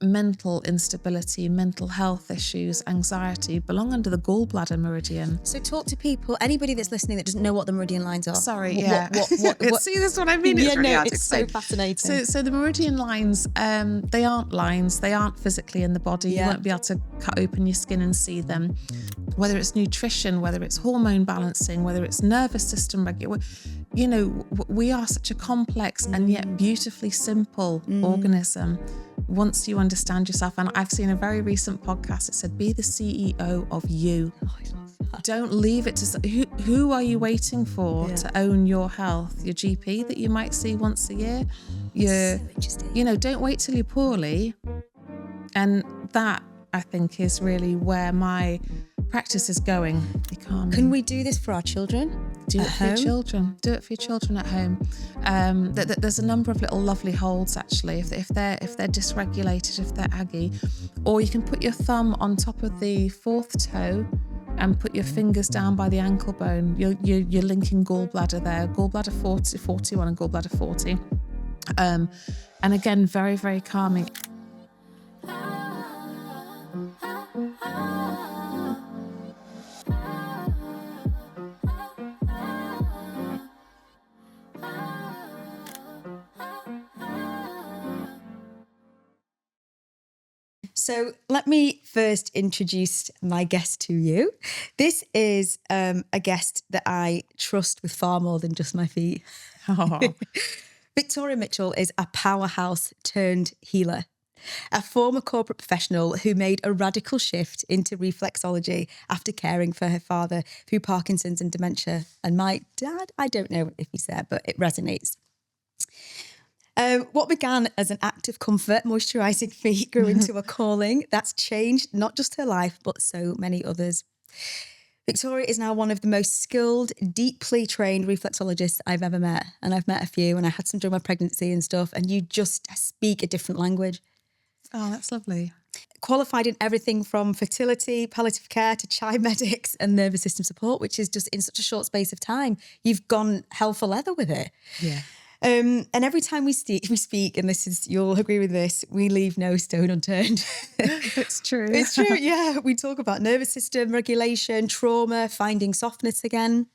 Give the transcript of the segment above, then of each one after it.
mental instability, mental health issues, anxiety belong under the gallbladder meridian. So talk to people, anybody that's listening that doesn't know what the meridian lines are. Sorry, What? See, this is what I mean. It's really hard to it's so explain. fascinating. So the meridian lines, they aren't lines. They aren't physically in the body. Yeah. You won't be able to cut open your skin and see them. Whether it's nutrition, whether it's hormone balancing, whether it's nervous system regulation, you know, we are such a complex and yet beautifully simple organism once you understand yourself. And I've seen a very recent podcast that said, be the CEO of you. Oh, I love that. Don't leave it to who are you waiting for to own your health? Your GP that you might see once a year. So interesting. You know, don't wait till you're poorly. And that, I think, is really where my practice is going. Can we do this for our children? Do it for your children. Do it for your children at home. There's a number of little lovely holds actually. If they're dysregulated, if they're aggy, or you can put your thumb on top of the fourth toe and put your fingers down by the ankle bone. You're linking gallbladder there. Gallbladder 41 and gallbladder 40. And again, very, very calming. So let me first introduce my guest to you. This is a guest that I trust with far more than just my feet. Oh. Victoria Mitchell is a powerhouse turned healer, a former corporate professional who made a radical shift into reflexology after caring for her father through Parkinson's and dementia. And my dad, I don't know if he's there, but it resonates. What began as an act of comfort, moisturising feet, grew into a calling that's changed not just her life, but so many others. Victoria is now one of the most skilled, deeply trained reflexologists I've ever met. And I've met a few, and I had some during my pregnancy and stuff, and you just speak a different language. Oh, that's lovely. Qualified in everything from fertility, palliative care to child medics and nervous system support, which is just in such a short space of time. You've gone hell for leather with it. Yeah. And every time we speak, and this is, you'll agree with this, we leave no stone unturned. It's true. It's true, yeah. We talk about nervous system regulation, trauma, finding softness again.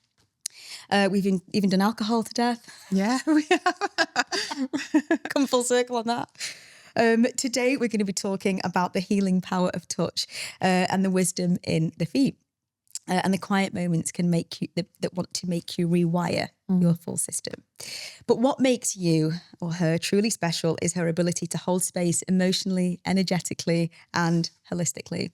We've even done alcohol to death. Yeah, we have. Come full circle on that. Today, we're going to be talking about the healing power of touch and the wisdom in the feet. And the quiet moments can make you, that want to make you rewire your full system. But what makes you or her truly special is her ability to hold space emotionally, energetically, and holistically.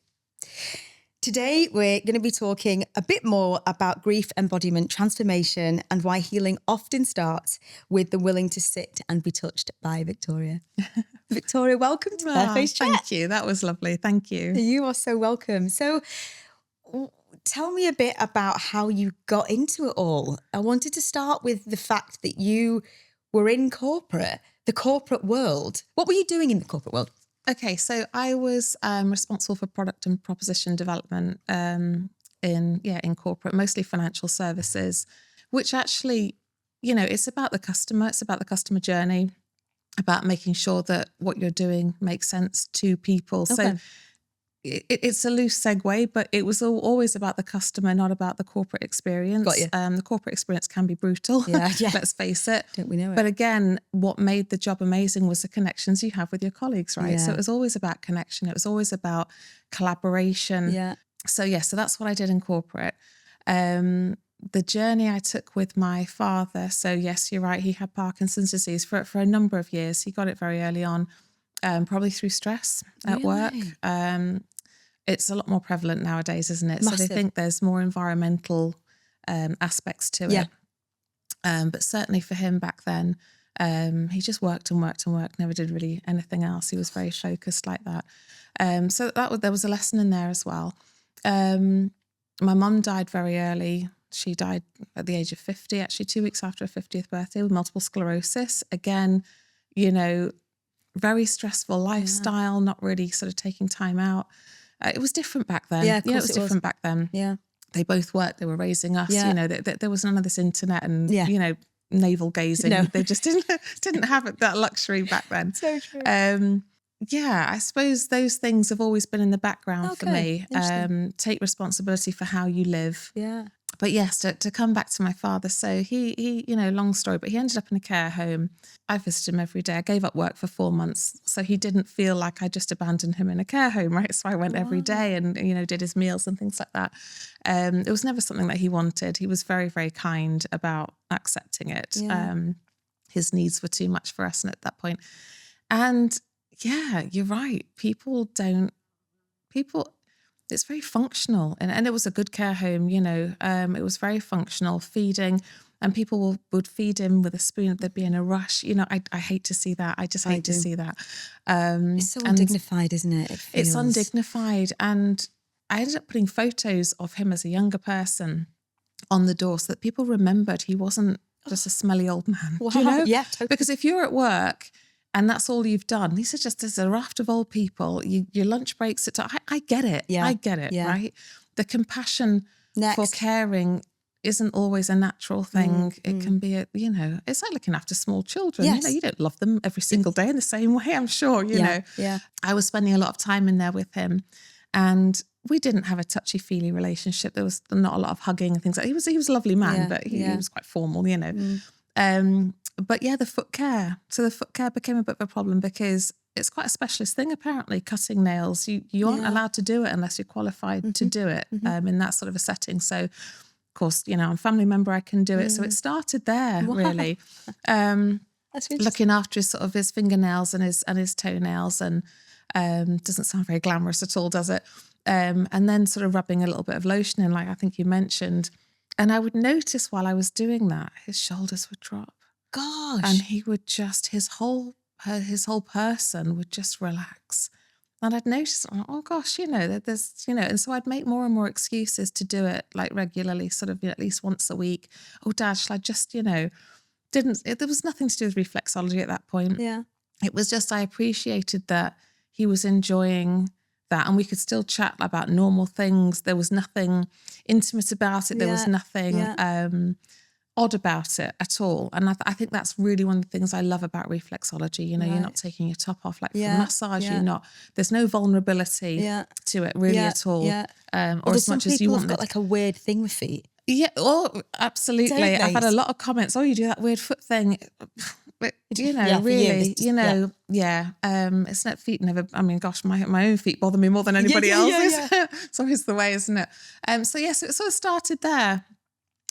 Today, we're going to be talking a bit more about grief embodiment, transformation, and why healing often starts with the willing to sit and be touched by Victoria. Victoria, welcome to Barefaced Chat. Thank you. That was lovely. Thank you. You are so welcome. So, tell me a bit about how you got into it all. I wanted to start with the fact that you were in the corporate world. What were you doing in the corporate world? Okay, so I was responsible for product and proposition development in corporate, mostly financial services, which actually, you know, it's about the customer. It's about the customer journey, about making sure that what you're doing makes sense to people. Okay. So it's a loose segue, but it was always about the customer, not about the corporate experience. Got you. The corporate experience can be brutal. Yeah. Let's face it. Don't we know it? But again, what made the job amazing was the connections you have with your colleagues, right? Yeah. So it was always about connection. It was always about collaboration. Yeah. So that's what I did in corporate. The journey I took with my father. So yes, you're right. He had Parkinson's disease for a number of years. He got it very early on, probably through stress at work. It's a lot more prevalent nowadays, isn't it? Massive. So they think there's more environmental aspects to it. But certainly for him back then, he just worked and worked and worked, never did really anything else. He was very focused like that. So there was a lesson in there as well. My mum died very early. She died at the age of 50, actually 2 weeks after her 50th birthday with multiple sclerosis. Again, you know, very stressful lifestyle, not really sort of taking time out. It was different back then. Yeah, of course it was different back then. Yeah. They both worked. They were raising us. Yeah. You know, there was none of this internet and, you know, navel gazing. No. They just didn't have that luxury back then. So true. yeah, I suppose those things have always been in the background for me. Interesting. Take responsibility for how you live. Yeah. But yes, to come back to my father. So he, long story, but he ended up in a care home. I visited him every day. I gave up work for 4 months. So he didn't feel like I just abandoned him in a care home, right? So I went every day and, did his meals and things like that. It was never something that he wanted. He was very, very kind about accepting it. Yeah. His needs were too much for us at that point. And yeah, you're right. It's very functional. And it was a good care home, it was very functional, feeding, and people would feed him with a spoon. They'd be in a rush. I hate to see that. I just hate to see that. It's so undignified, isn't it? It's undignified. And I ended up putting photos of him as a younger person on the door so that people remembered he wasn't just a smelly old man. Wow. Do you know? Yeah, totally. Because if you're at work and that's all you've done, these are just, there's a raft of old people, your lunch breaks, I get it. Yeah. I get it, right? The compassion for caring isn't always a natural thing. It can be, it's like looking after small children. Yes. You don't love them every single day in the same way, I'm sure, you know. Yeah. I was spending a lot of time in there with him, and we didn't have a touchy-feely relationship. There was not a lot of hugging and things like that. He was a lovely man, but he was quite formal, But yeah, the foot care. So the foot care became a bit of a problem because it's quite a specialist thing, apparently, cutting nails. You aren't allowed to do it unless you're qualified to do it in that sort of a setting. So, of course, I'm a family member, I can do it. So it started there, really. That's looking after his fingernails and his toenails, and doesn't sound very glamorous at all, does it? And then sort of rubbing a little bit of lotion in, like I think you mentioned. And I would notice while I was doing that, his shoulders would drop. Gosh. And he would just, his whole person would just relax. And I'd notice, oh gosh, that there's, and so I'd make more and more excuses to do it like regularly, sort of at least once a week. Oh, Dad, shall I just, there was nothing to do with reflexology at that point. Yeah. It was just, I appreciated that he was enjoying that, and we could still chat about normal things. There was nothing intimate about it. There was nothing odd about it at all. And I think that's really one of the things I love about reflexology. You're not taking your top off like for massage. There's no vulnerability to it really at all. Yeah. Or as much as you want. Some people have got like a weird thing with feet. Yeah, absolutely. I've had a lot of comments. Oh, you do that weird foot thing. But, really, it's not feet never, I mean, gosh, my own feet bother me more than anybody else's. Yeah. It's always the way, isn't it? So it sort of started there.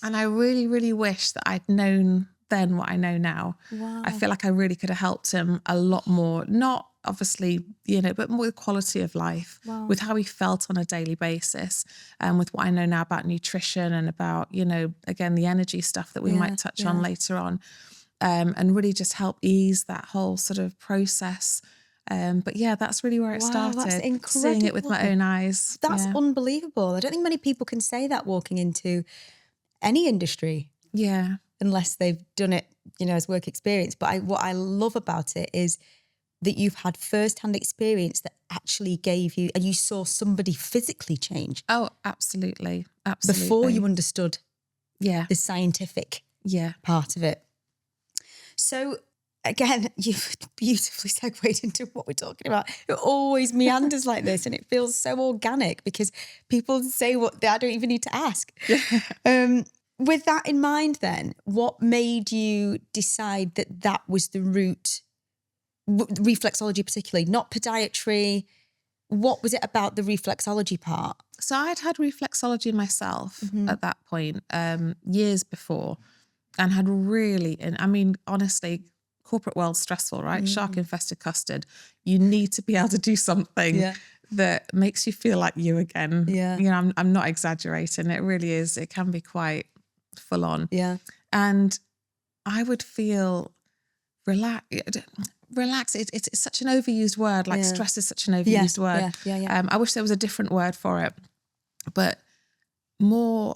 And I really, really wish that I'd known then what I know now. Wow. I feel like I really could have helped him a lot more, not obviously, but more with quality of life, with how he felt on a daily basis, and with what I know now about nutrition and about, again, the energy stuff that we might touch on later on, and really just help ease that whole sort of process. But yeah, that's really where it started. That's incredible. Seeing it with my own eyes. That's unbelievable. I don't think many people can say that walking into any industry. Yeah. Unless they've done it, as work experience. But what I love about it is that you've had first-hand experience that actually gave you, and you saw somebody physically change. Oh, absolutely. Absolutely. Before you understood the scientific part of it. So again, you've beautifully segued into what we're talking about. It always meanders like this, and it feels so organic because people say what I don't even need to ask. With that in mind then, what made you decide that was the route, reflexology particularly, not podiatry? What was it about the reflexology part? So I'd had reflexology myself at that point, years before, and had really, honestly, corporate world's stressful, right? Shark-infested custard. You need to be able to do something that makes you feel like you again. Yeah. I'm not exaggerating. It really is. It can be quite full on. Yeah. And I would feel relaxed. It's such an overused word. Like stress is such an overused word. Yeah. I wish there was a different word for it, but more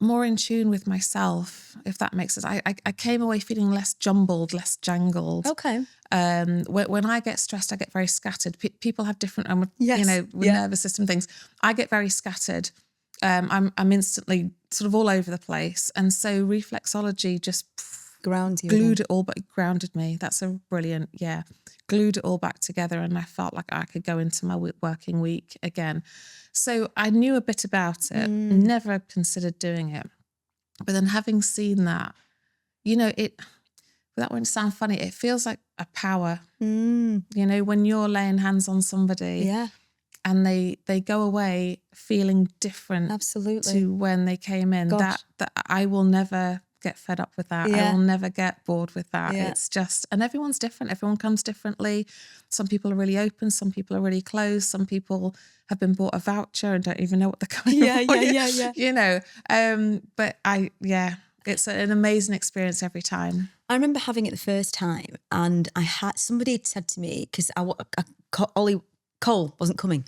in tune with myself, if that makes sense. I came away feeling less jumbled, less jangled. Okay. When I get stressed, I get very scattered. People have different, with nervous system things. I get very scattered. I'm instantly sort of all over the place. And so reflexology just Ground you. Glued it all, but grounded me. That's a brilliant, glued it all back together, and I felt like I could go into my working week again. So I knew a bit about it, never considered doing it. But then having seen that, that won't sound funny, it feels like a power, when you're laying hands on somebody and they go away feeling different to when they came in. That I will never get fed up with that. I will never get bored with that. It's just, and everyone's different. Everyone comes differently. Some people are really open. Some people are really closed. Some people have been bought a voucher and don't even know what they're coming for. But it's an amazing experience every time. I remember having it the first time, and somebody had said to me, because Cole wasn't coming.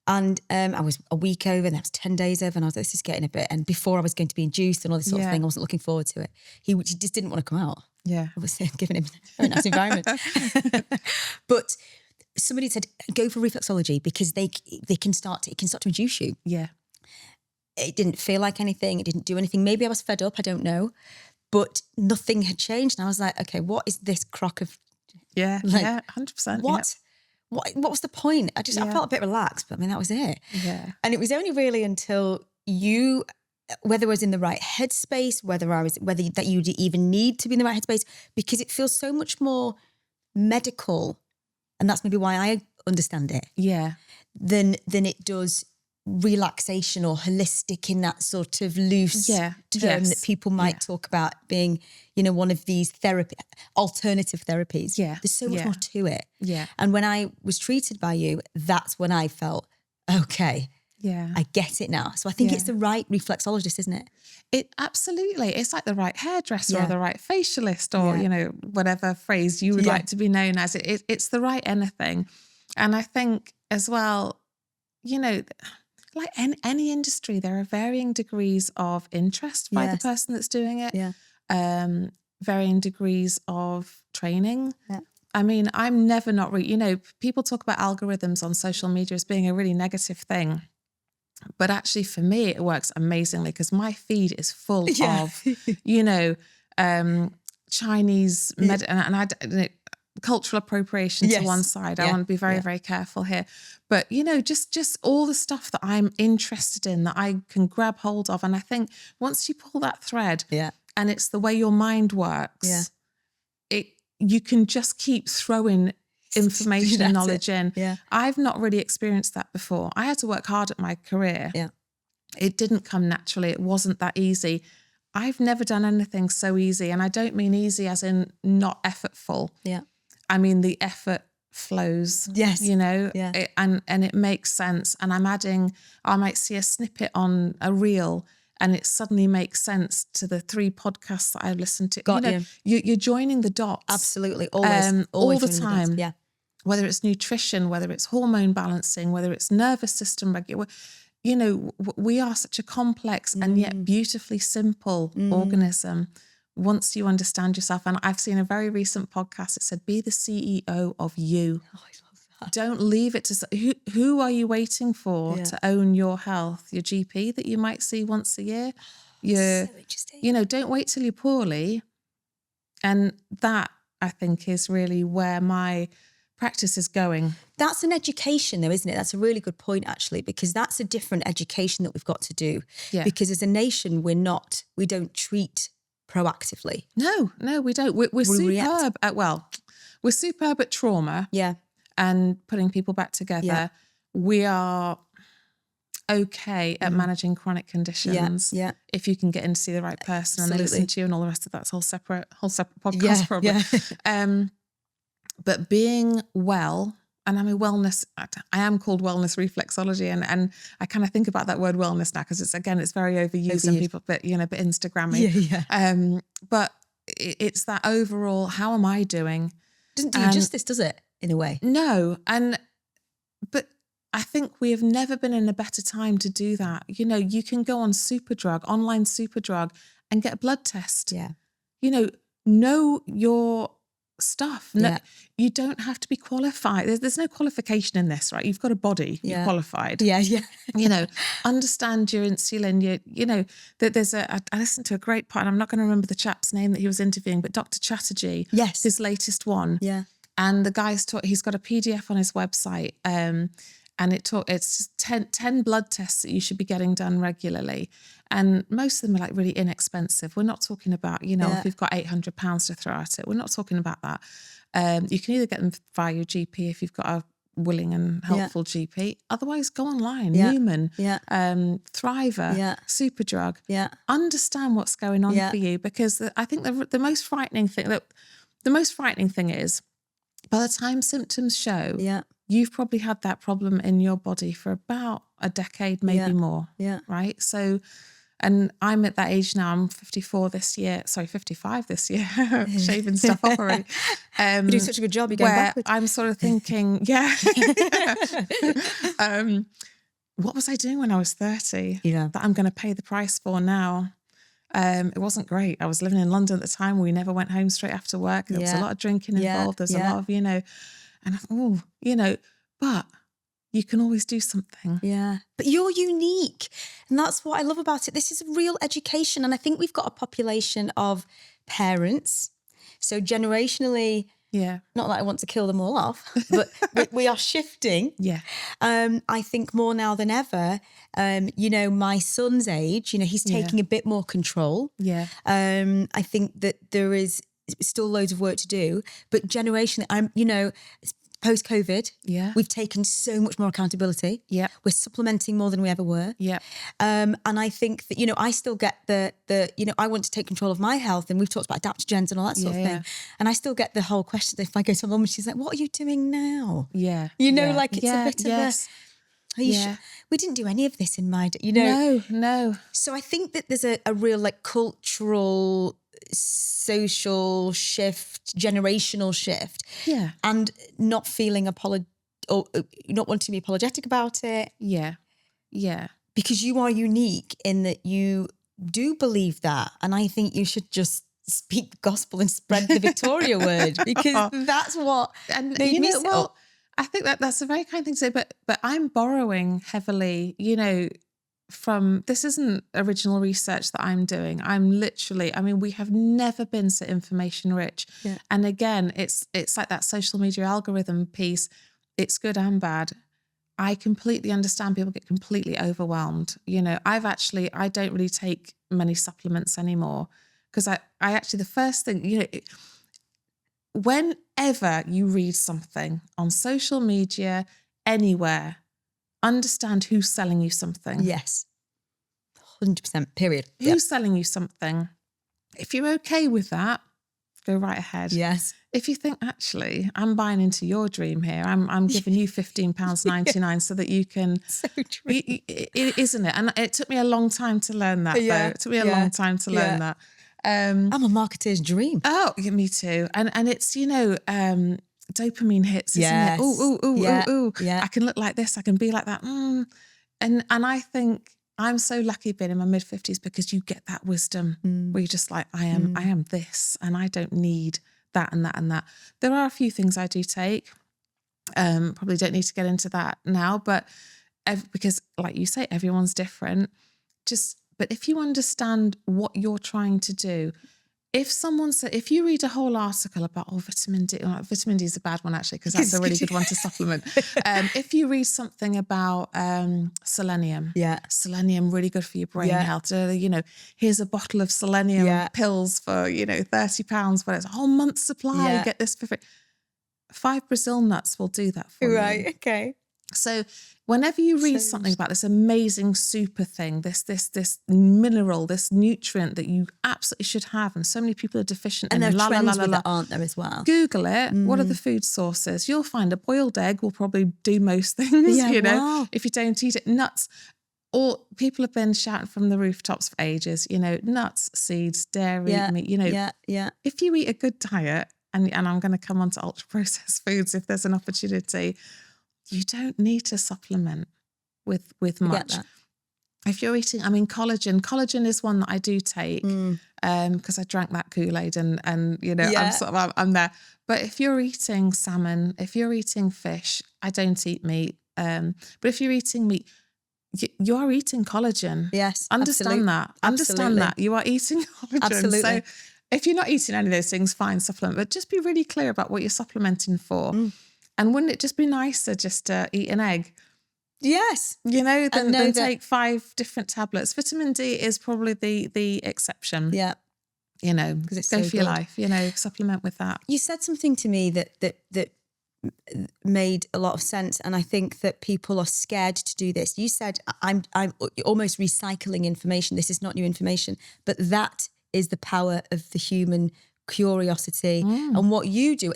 And I was a week over, and that was 10 days over, and I was like, this is getting a bit. And before I was going to be induced and all this sort of thing, I wasn't looking forward to it. He just didn't want to come out. Yeah. I was giving him a nice environment. But somebody said, go for reflexology because it can start to induce you. Yeah. It didn't feel like anything. It didn't do anything. Maybe I was fed up. I don't know. But nothing had changed. And I was like, okay, what is this crock of... 100%. What? What was the point? I felt a bit relaxed, but I mean, that was it. Yeah. And it was only really until whether I was in the right headspace, whether that you even need to be in the right headspace, because it feels so much more medical. And that's maybe why I understand it. Yeah. Than it does relaxation or holistic in that sort of loose term that people might talk about being, one of these alternative therapies. Yeah. There's so much more to it. Yeah. And when I was treated by you, that's when I felt, okay, I get it now. So I think it's the right reflexologist, isn't it? It absolutely. It's like the right hairdresser or the right facialist or, whatever phrase you would like to be known as. It's the right anything. And I think as well, like any industry, there are varying degrees of interest by the person that's doing it, varying degrees of training. Yeah. I mean, I'm never not really, people talk about algorithms on social media as being a really negative thing. But actually for me, it works amazingly because my feed is full of, Chinese, cultural appropriation to one side. I want to be very, very careful here. But, just all the stuff that I'm interested in that I can grab hold of. And I think once you pull that thread and it's the way your mind works, you can just keep throwing information and knowledge in. Yeah. I've not really experienced that before. I had to work hard at my career. Yeah. It didn't come naturally. It wasn't that easy. I've never done anything so easy. And I don't mean easy as in not effortful. Yeah. I mean, the effort flows, and it makes sense. And I might see a snippet on a reel and it suddenly makes sense to the 3 podcasts that I've listened to. You're joining the dots. Absolutely. Always all the time. Yeah. Whether it's nutrition, whether it's hormone balancing, whether it's nervous system regulation. We are such a complex and yet beautifully simple organism once you understand yourself. And I've seen a very recent podcast that said, be the CEO of you. Oh, I love that. Don't leave it to... Who are you waiting for to own your health? Your GP that you might see once a year? So interesting. Don't wait till you're poorly. And that, I think, is really where my practice is going. That's an education though, isn't it? That's a really good point actually, because that's a different education that we've got to do. Yeah. Because as a nation, we don't treat proactively. No, we don't. We're superb at, we're superb at trauma. Yeah. And putting people back together. Yeah. We are okay at managing chronic conditions. Yeah. If you can get in to see the right person and they listen to you and all the rest of that's whole separate podcast problem. Yeah. But being well, and I'm I am called wellness reflexology, and I kind of think about that word wellness now because it's very overused and people, but bit Instagrammy. Yeah. But it's that overall, how am I doing? Doesn't do you justice, does it? In a way. No, but I think we have never been in a better time to do that. You can go on online Superdrug, and get a blood test. Yeah. Know your stuff. No, Yeah. you don't have to be qualified. There's no qualification in this, right? You've got a body, you're qualified. Yeah, yeah. Understand your insulin. I listened to a great part, and I'm not going to remember the chap's name that he was interviewing, but Dr. Chatterjee, Yes. his latest one. Yeah. And the guy's he's got a PDF on his website, and it's 10 blood tests that you should be getting done regularly. And most of them are like really inexpensive. We're not talking about, if you've got £800 to throw at it, we're not talking about that. You can either get them via your GP if you've got a willing and helpful GP. Otherwise, go online, Newman, Thriver, Superdrug. Yeah. Understand what's going on for you, because I think the most frightening thing is, by the time symptoms show, you've probably had that problem in your body for about a decade, maybe more. Yeah. Right. So, and I'm at that age now. I'm 55 this year. Shaving stuff off already. You're doing such a good job. You're going backwards. I'm sort of thinking, what was I doing when I was 30? Yeah. That I'm going to pay the price for now. It wasn't great. I was living in London at the time. We never went home straight after work. There was a lot of drinking involved. There's a lot of, and I thought, but you can always do something. Yeah. But you're unique. And that's what I love about it. This is a real education. And I think we've got a population of parents. So generationally, not that I want to kill them all off, but we are shifting. Yeah. I think more now than ever. My son's age, he's taking a bit more control. Yeah. I think that there is still loads of work to do, but generationally, post-COVID, we've taken so much more accountability. Yeah. We're supplementing more than we ever were. Yeah. And I think that, I still get the I want to take control of my health, and we've talked about adaptogens and all that sort of thing. And I still get the whole question if I go to my mum and she's like, what are you doing now? Yeah. It's a bit of we didn't do any of this in my day, No. So I think that there's a real cultural, social shift, generational shift. Yeah. And not feeling or not wanting to be apologetic about it. Yeah. Yeah. Because you are unique in that you do believe that. And I think you should just speak the gospel and spread the Victoria word, because that's what made me sit up. I think that's a very kind thing to say, but I'm borrowing heavily, from, this isn't original research that I'm doing. We have never been so information rich. Yeah. And again, it's like that social media algorithm piece. It's good and bad. I completely understand people get completely overwhelmed. I don't really take many supplements anymore, because I actually, the first thing, whenever you read something on social media, anywhere, understand who's selling you something. Yes. 100%, period. Who's selling you something? If you're okay with that, go right ahead. Yes. If you think, actually, I'm buying into your dream here, I'm giving you £15.99 so that you can... So true. Isn't it? And it took me a long time to learn that, though. It took me a long time to learn that. I'm a marketer's dream. Oh, yeah, me too. And it's, dopamine hits, isn't it? Ooh. Yeah. I can look like this, I can be like that. And I think I'm so lucky being in my mid-50s, because you get that wisdom where you're just like, I am this, and I don't need that and that and that. There are a few things I do take. Probably don't need to get into that now, but because like you say, everyone's different. But if you understand what you're trying to do, if you read a whole article about vitamin D, vitamin D is a bad one actually, because that's a really good one to supplement. If you read something about selenium, selenium really good for your brain health. Here's a bottle of selenium pills for £30, but it's a whole month's supply. You get this for free. 5 Brazil nuts will do that for you. Right. Okay. So whenever you read something about this amazing super thing, this mineral, this nutrient that you absolutely should have, and so many people are deficient in, and there are trends with it, aren't there, as well? Google it. What are the food sources? You'll find a boiled egg will probably do most things. If you don't eat it. Nuts. Or people have been shouting from the rooftops for ages. Nuts, seeds, dairy, meat. If you eat a good diet, and I'm going to come on to ultra processed foods if there's an opportunity. You don't need to supplement with much. if you're eating, I mean, collagen is one that I do take because I drank that Kool-Aid and you know, I'm there. But if you're eating salmon, if you're eating fish, I don't eat meat. But if you're eating meat, you are eating collagen. Yes. Understand that. Understand that. You are eating collagen. Absolutely. So if you're not eating any of those things, fine, supplement. But just be really clear about what you're supplementing for. And wouldn't it just be nicer just to eat an egg? Yes. You know, than take 5 different tablets. Vitamin D is probably the exception. Yeah. You know, because it's go for your life, you know, supplement with that. You said something to me that made a lot of sense. And I think that people are scared to do this. You said, I'm almost recycling information. This is not new information, but that is the power of the human curiosity. And what you do,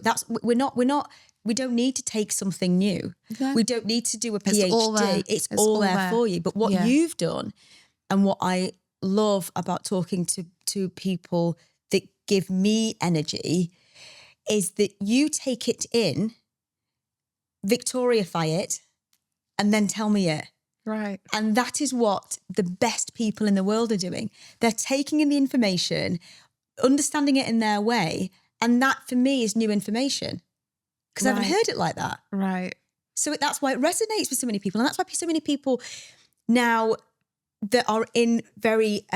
we don't need to take something new. Okay. We don't need to do a PhD. It's all there for you. But what you've done, and what I love about talking to people that give me energy, is that you take it in, Victoriafy it, and then tell me it. Right. And that is what the best people in the world are doing. They're taking in the information, understanding it in their way. And that for me is new information. Because I haven't heard it like that. Right. So that's why it resonates with so many people. And that's why so many people now that are in very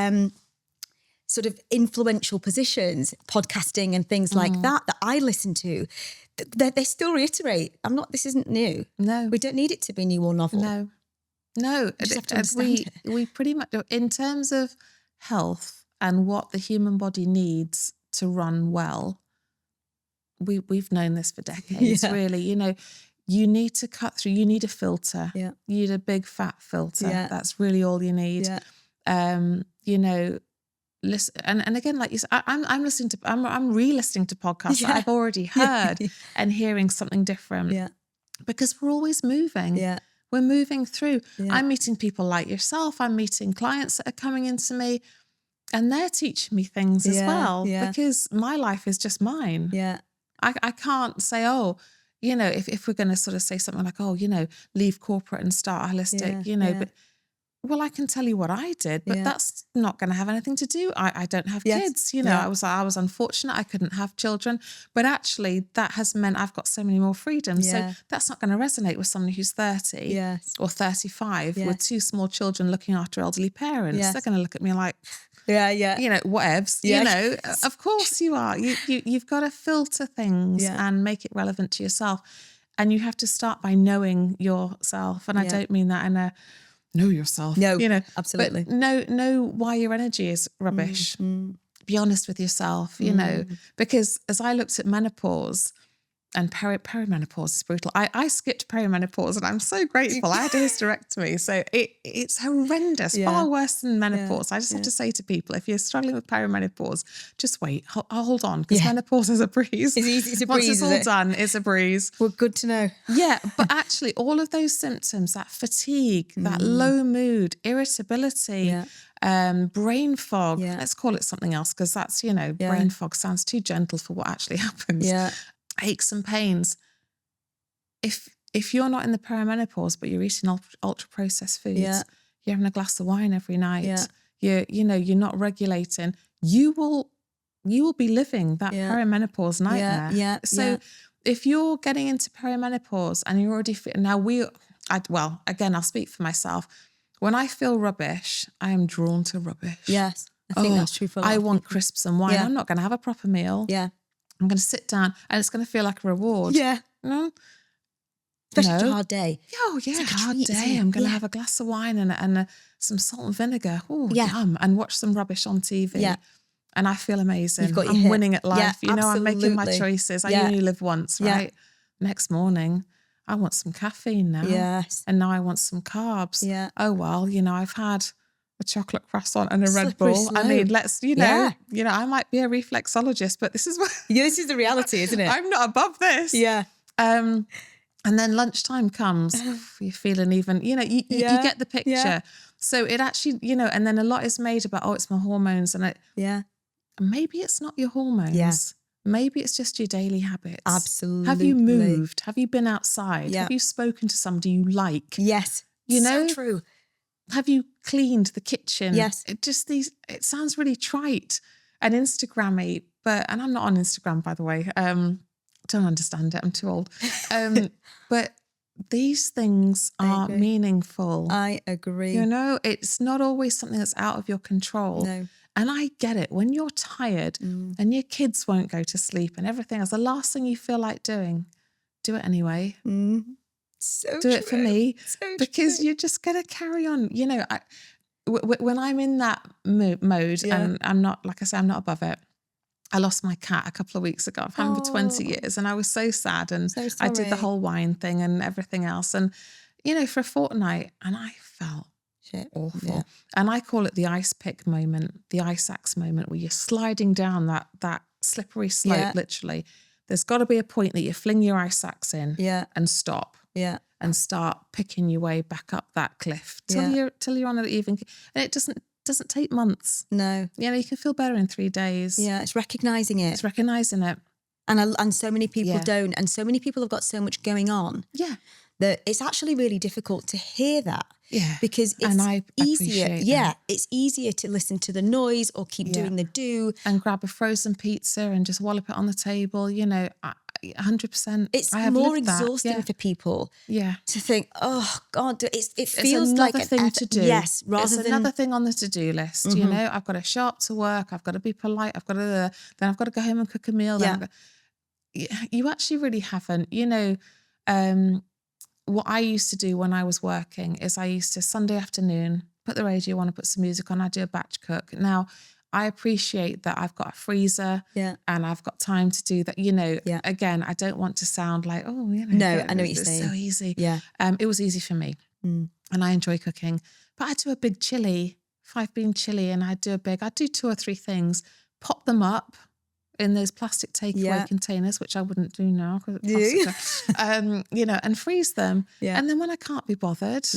sort of influential positions, podcasting and things like that I listen to, they still reiterate, this isn't new. No. We don't need it to be new or novel. No. We just have to understand it. We pretty much, in terms of health and what the human body needs to run well, we've known this for decades, really. You know, you need to cut through, you need a filter. Yeah. You need a big fat filter. Yeah. That's really all you need. Yeah. You know, listen, and again, like you said, I'm listening to, I'm re-listening to podcasts that I've already heard and hearing something different. Yeah. Because we're always moving. Yeah. We're moving through. Yeah. I'm meeting people like yourself. I'm meeting clients that are coming into me and they're teaching me things as well because my life is just mine. Yeah. I can't say, you know, if we're going to sort of say something like, you know, leave corporate and start holistic, you know, but well, I can tell you what I did, but that's not going to have anything to do. I don't have kids, you know, I was unfortunate. I couldn't have children, but actually that has meant I've got so many more freedoms. So that's not going to resonate with somebody who's 30 or 35 with 2 small children looking after elderly parents. They're going to look at me like, you know, whatevs, you know, of course you are. You've got to filter things and make it relevant to yourself. And you have to start by knowing yourself. And I don't mean that in a, know yourself. No, you know, absolutely. But know why your energy is rubbish. Be honest with yourself, you know, because as I looked at menopause and perimenopause is brutal. I skipped perimenopause and I'm so grateful. I had a hysterectomy. So it's horrendous, far worse than menopause. I just have to say to people, if you're struggling with perimenopause, just wait, hold on, because menopause is a breeze. It's easy, it's a breeze. Once it's all done, it's a breeze. Well, good to know. Yeah, but actually all of those symptoms, that fatigue, that low mood, irritability, brain fog, let's call it something else because that's, you know, brain fog sounds too gentle for what actually happens. Yeah. Aches and pains. If you're not in the perimenopause, but you're eating ultra processed foods, you're having a glass of wine every night, you're not regulating, you will be living that perimenopause nightmare. So if you're getting into perimenopause and you're already fit, now again, I'll speak for myself. When I feel rubbish, I am drawn to rubbish. Yes, I think that's true for a lot of people. Want crisps and wine. I'm not going to have a proper meal. Yeah. I'm going to sit down and it's going to feel like a reward. Yeah. No? Especially a hard day. Oh, yeah, like a hard day. I'm going to have a glass of wine and some salt and vinegar. Oh, yum. And watch some rubbish on TV. Yeah. And I feel amazing. I'm winning at life. You know, I'm making my choices. I only live once, right? Next morning, I want some caffeine now. Yes. And now I want some carbs. Yeah. Oh, well, you know, I've had a chocolate croissant and a Red Bull. Slope. I mean, let's, you know, I might be a reflexologist, but this is what this is the reality, isn't it? I'm not above this. Yeah. And then lunchtime comes, you're feeling even, you know, you get the picture. Yeah. So it actually, you know, and then a lot is made about, it's my hormones and maybe it's not your hormones. Yeah. Maybe it's just your daily habits. Absolutely. Have you moved? Have you been outside? Yeah. Have you spoken to somebody you like? Yes. You know? So true. have you cleaned the kitchen? Yes. It sounds really trite and Instagrammy, and I'm not on Instagram, by the way. Don't understand it. I'm too old. But these things are meaningful. I agree. You know, it's not always something that's out of your control. No. And I get it. When you're tired and your kids won't go to sleep and everything else, the last thing you feel like doing, do it anyway. So do it for me, because true. you're just going to carry on. You know, when I'm in that mode, and I'm not, like I say, I'm not above it. I lost my cat a couple of weeks ago. I've had him for 20 years and I was so sad, and so I did the whole wine thing and everything else. And, you know, for a fortnight, and I felt awful. Yeah. And I call it the ice pick moment, the ice axe moment, where you're sliding down that slippery slope, literally. There's got to be a point that you fling your ice axe in and stop. Yeah. And start picking your way back up that cliff till you're on an even. And it doesn't take months. No. You know, you can feel better in 3 days. Yeah, it's recognising it. And so many people don't. And so many people have got so much going on. Yeah. That it's actually really difficult to hear that. Yeah. Because it's easier. Yeah. It's easier to listen to the noise or keep doing the do. And grab a frozen pizza and just wallop it on the table, you know. 100%. It's more exhausting for people to think, oh God, it feels like another thing to do. Yes, it's another thing on the to-do list. You know, I've got to show up to work, I've got to be polite, then I've got to go home and cook a meal. You actually really haven't. You know, what I used to do when I was working is I used to Sunday afternoon put the radio on and put some music on. I do a batch cook. Now, I appreciate that I've got a freezer and I've got time to do that. You know, again, I don't want to sound like, oh, you know. No, I know what you're saying. It's so easy. Yeah. It was easy for me and I enjoy cooking. But I do a big chili, 5-bean chili, and I'd do 2 or 3 things, pop them up in those plastic takeaway containers, which I wouldn't do now because it's plastic. You know, and freeze them. Yeah. And then when I can't be bothered,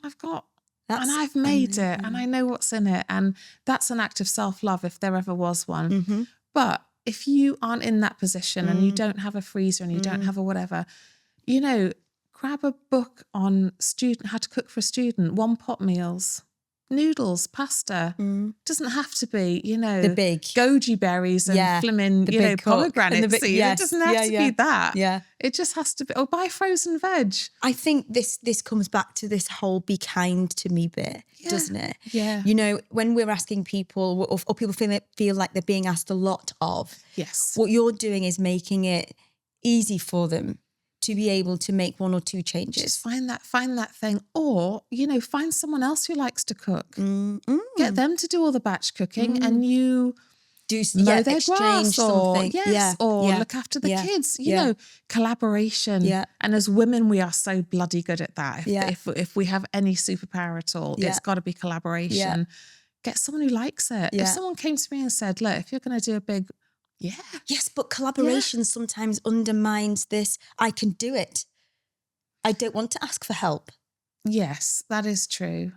I've got... and I've made it and I know what's in it. And that's an act of self-love if there ever was one. But if you aren't in that position and you don't have a freezer and you don't have a whatever, you know, grab a book on how to cook for a student, 1-pot meals, noodles, pasta. Doesn't have to be, you know, the big goji berries and flimming, you know, pomegranate seeds. It doesn't have to be that. Yeah. It just has to be, or buy frozen veg. I think this comes back to this whole be kind to me bit, doesn't it? Yeah. You know, when we're asking people or people feel like they're being asked a lot of, what you're doing is making it easy for them to be able to make 1 or 2 changes. Just find that thing, or, you know, find someone else who likes to cook. Get them to do all the batch cooking and you do mow their exchange grass something. Or look after the kids, you know, collaboration. Yeah. And as women, we are so bloody good at that. If we have any superpower at all, it's got to be collaboration. Yeah. Get someone who likes it. Yeah. If someone came to me and said, look, if you're going to do a big... Yes, but collaboration sometimes undermines this. I can do it. I don't want to ask for help. Yes, that is true.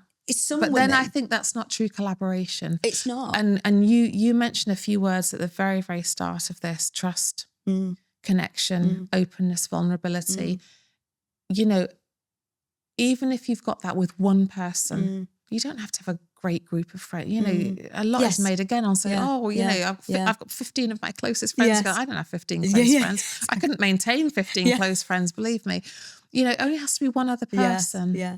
But then I think that's not true collaboration. It's not. And you mentioned a few words at the very, very start of this: trust, connection, openness, vulnerability. You know, even if you've got that with one person, you don't have to have a great group of friends. You know, a lot is made again on saying, you know, I've got 15 of my closest friends. I don't have 15 close friends. I couldn't maintain 15 close friends, believe me. You know, it only has to be one other person. Yeah.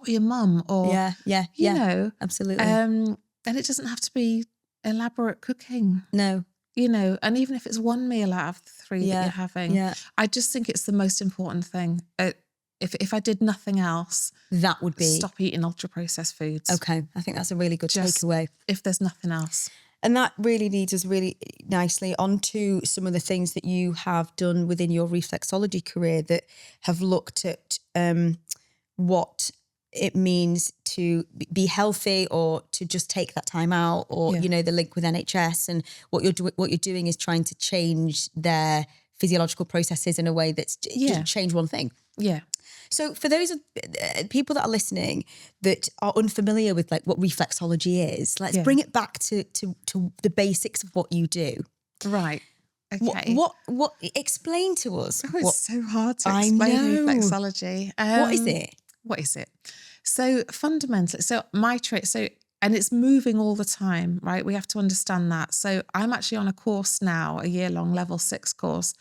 Or your mum, or, you know. Absolutely. And it doesn't have to be elaborate cooking. No. You know, and even if it's one meal out of the 3 that you're having, I just think it's the most important thing. If I did nothing else, that would be stop eating ultra processed foods. Okay, I think that's a really good takeaway. If there's nothing else. And that really leads us really nicely onto some of the things that you have done within your reflexology career that have looked at what it means to be healthy, or to just take that time out, or you know, the link with NHS, and what you're doing is trying to change their physiological processes in a way that's just change one thing. Yeah. So for those people that are listening that are unfamiliar with like what reflexology is, let's bring it back to the basics of what you do. Right. Okay. What explain to us. It's so hard to explain reflexology. What is it? what is it? So fundamentally, and it's moving all the time, right? We have to understand that. So I'm actually on a course now, a year-long level 6 course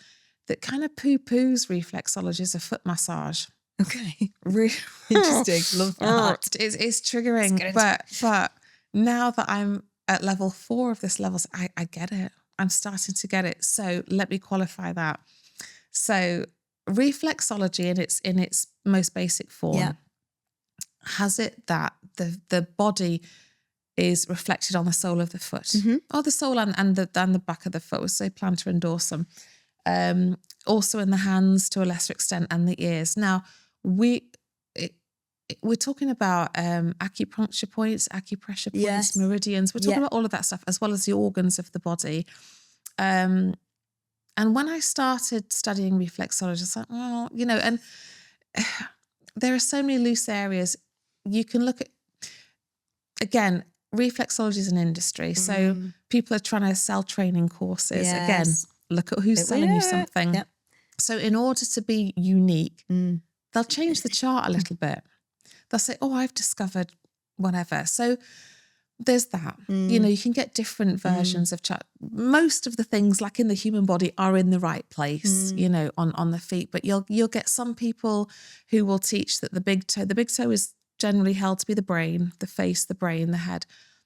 that kind of poo-poos reflexology as a foot massage. Okay. Interesting. Love that. It's triggering. But now that I'm at level 4 of this level, I get it. I'm starting to get it. So let me qualify that. So reflexology in its most basic form has it that the body is reflected on the sole of the foot, or the sole and the back of the foot, so plantar and dorsum. Also in the hands to a lesser extent, and the ears. Now we're talking about acupuncture points, acupressure points, meridians. We're talking about all of that stuff, as well as the organs of the body. And when I started studying reflexology, I was like, oh, and there are so many loose areas. You can look at, again, reflexology is an industry. So people are trying to sell training courses. Yes. Again, look at who's selling you something. Yep. So in order to be unique, they'll change the chart a little bit. They'll say, oh, I've discovered whatever. So there's that. You can get different versions of chart. Most of the things, like in the human body, are in the right place, on the feet. But you'll get some people who will teach that the big toe is generally held to be the brain, the face, the brain, the head.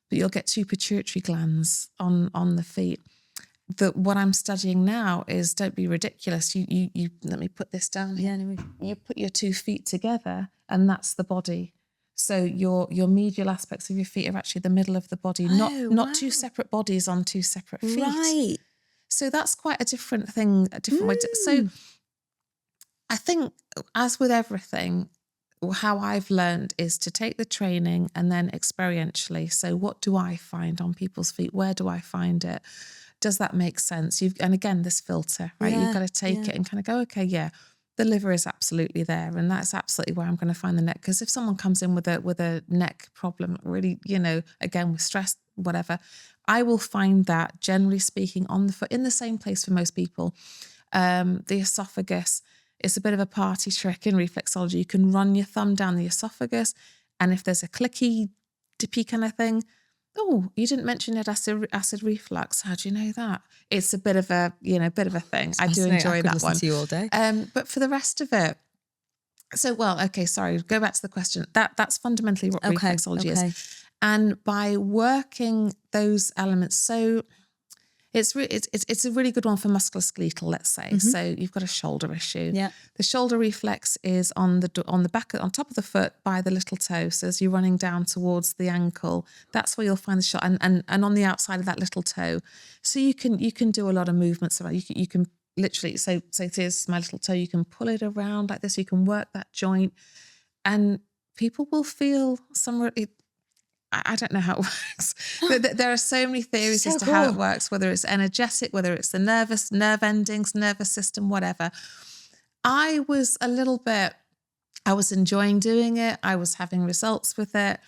But you'll get 2 pituitary glands on the feet. What I'm studying now is, don't be ridiculous. You let me put this down here. You put your 2 feet together, and that's the body. So your medial aspects of your feet are actually the middle of the body, not 2 separate bodies on 2 separate feet. Right. So that's quite a different thing, a different way. So I think, as with everything, how I've learned is to take the training and then experientially. So what do I find on people's feet? Where do I find it? Does that make sense? And again, this filter, right? You've got to take it and kind of go, okay, the liver is absolutely there, and that's absolutely where I'm going to find the neck. Because if someone comes in with a neck problem, really, again, with stress, whatever, I will find that, generally speaking, on the foot, in the same place for most people. The esophagus is a bit of a party trick in reflexology. You can run your thumb down the esophagus, and if there's a clicky, dippy kind of thing, oh, you didn't mention it acid reflux. How do you know that? It's a bit of a, thing. I do enjoy that one. To you all day. But for the rest of it, go back to the question. That's fundamentally what reflexology is. And by working those elements, so it's a really good one for musculoskeletal, let's say. So you've got a shoulder issue. Yeah. The shoulder reflex is on the back, on top of the foot by the little toe. So as you're running down towards the ankle, that's where you'll find the shot, and on the outside of that little toe. So you can do a lot of movements around. You can literally, so here's my little toe. You can pull it around like this. You can work that joint, and people will feel I don't know how it works. There are so many theories as to how it works, whether it's energetic, whether it's the nerve endings, nervous system, whatever. I was enjoying doing it. I was having results with it,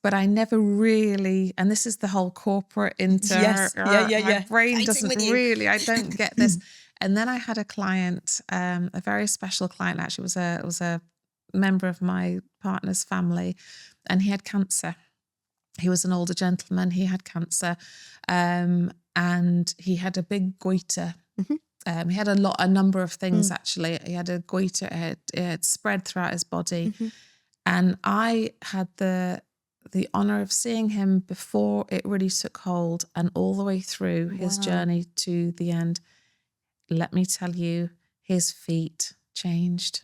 but I never really, and this is the whole corporate my brain doesn't really, I don't get this. And then I had a client, a very special client, actually was a member of my partner's family, and he had cancer. He was an older gentleman. He had cancer, and he had a big goiter. He had a number of things actually. He had a goiter. It had spread throughout his body, and I had the honor of seeing him before it really took hold, and all the way through his journey to the end. Let me tell you, his feet changed.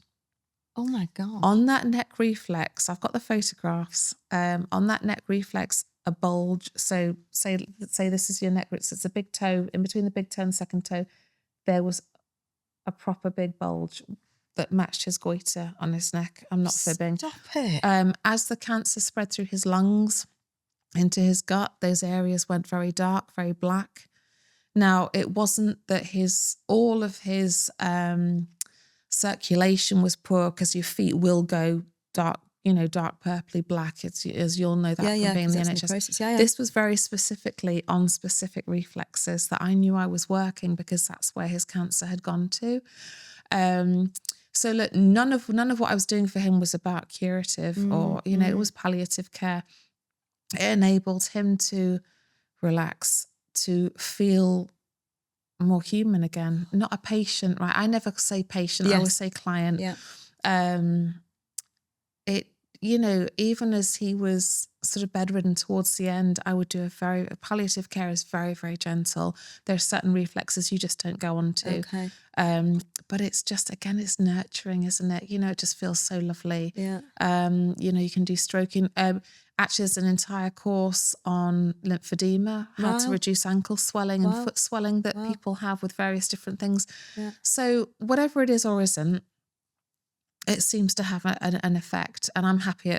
Oh my God. On that neck reflex, I've got the photographs. On that neck reflex, a bulge. So say this is your neck. It's a big toe. In between the big toe and second toe, there was a proper big bulge that matched his goiter on his neck. I'm not fibbing. Stop it. As the cancer spread through his lungs into his gut, those areas went very dark, very black. Now, it wasn't that all of his circulation was poor, because your feet will go dark, dark purpley black. It's, as you'll know that from being in the NHS. This was very specifically on specific reflexes that I knew I was working, because that's where his cancer had gone to. So look, none of what I was doing for him was about curative or, you know, it was palliative care. It enabled him to relax, to feel more human again, not a patient, right? I never say patient, I always say client. Yeah. It, you know, even as he was sort of bedridden towards the end, I would do palliative care is very, very gentle. There are certain reflexes you just don't go on to. Okay. But it's just, again, it's nurturing, isn't it? You know, it just feels so lovely. Yeah. You know, you can do stroking. Actually, there's an entire course on lymphedema, how to reduce ankle swelling and foot swelling that people have with various different things. Yeah. So whatever it is or isn't, it seems to have an effect, and I'm happy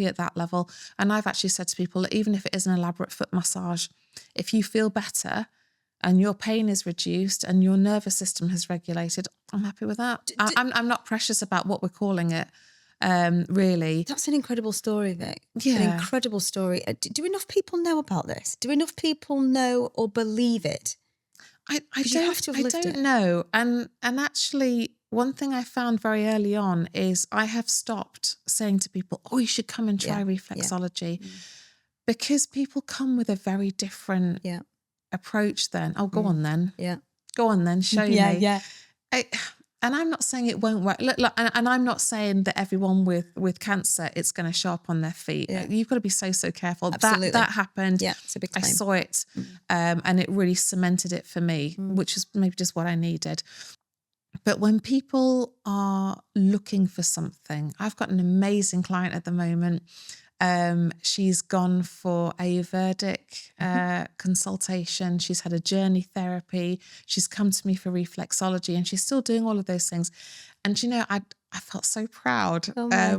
at that level. And I've actually said to people that even if it is an elaborate foot massage, if you feel better and your pain is reduced and your nervous system has regulated, I'm happy with that. I'm not precious about what we're calling it. Really, that's an incredible story, Vic. Yeah, an incredible story. Do enough people know about this? Do enough people know or believe it? I don't it. know. And actually, one thing I found very early on is I have stopped saying to people, oh, you should come and try reflexology. Yeah. Because people come with a very different approach then. Oh, go on then. Yeah. Go on then, show me. Yeah. And I'm not saying it won't work. Look, and I'm not saying that everyone with cancer, it's going to show up on their feet. Yeah. You've got to be so careful. Absolutely. That happened. Yeah, it's a big claim. I saw it, and it really cemented it for me, which is maybe just what I needed. But when people are looking for something, I've got an amazing client at the moment. She's gone for Ayurvedic consultation. She's had a journey therapy. She's come to me for reflexology, and she's still doing all of those things. And you know, I felt so proud,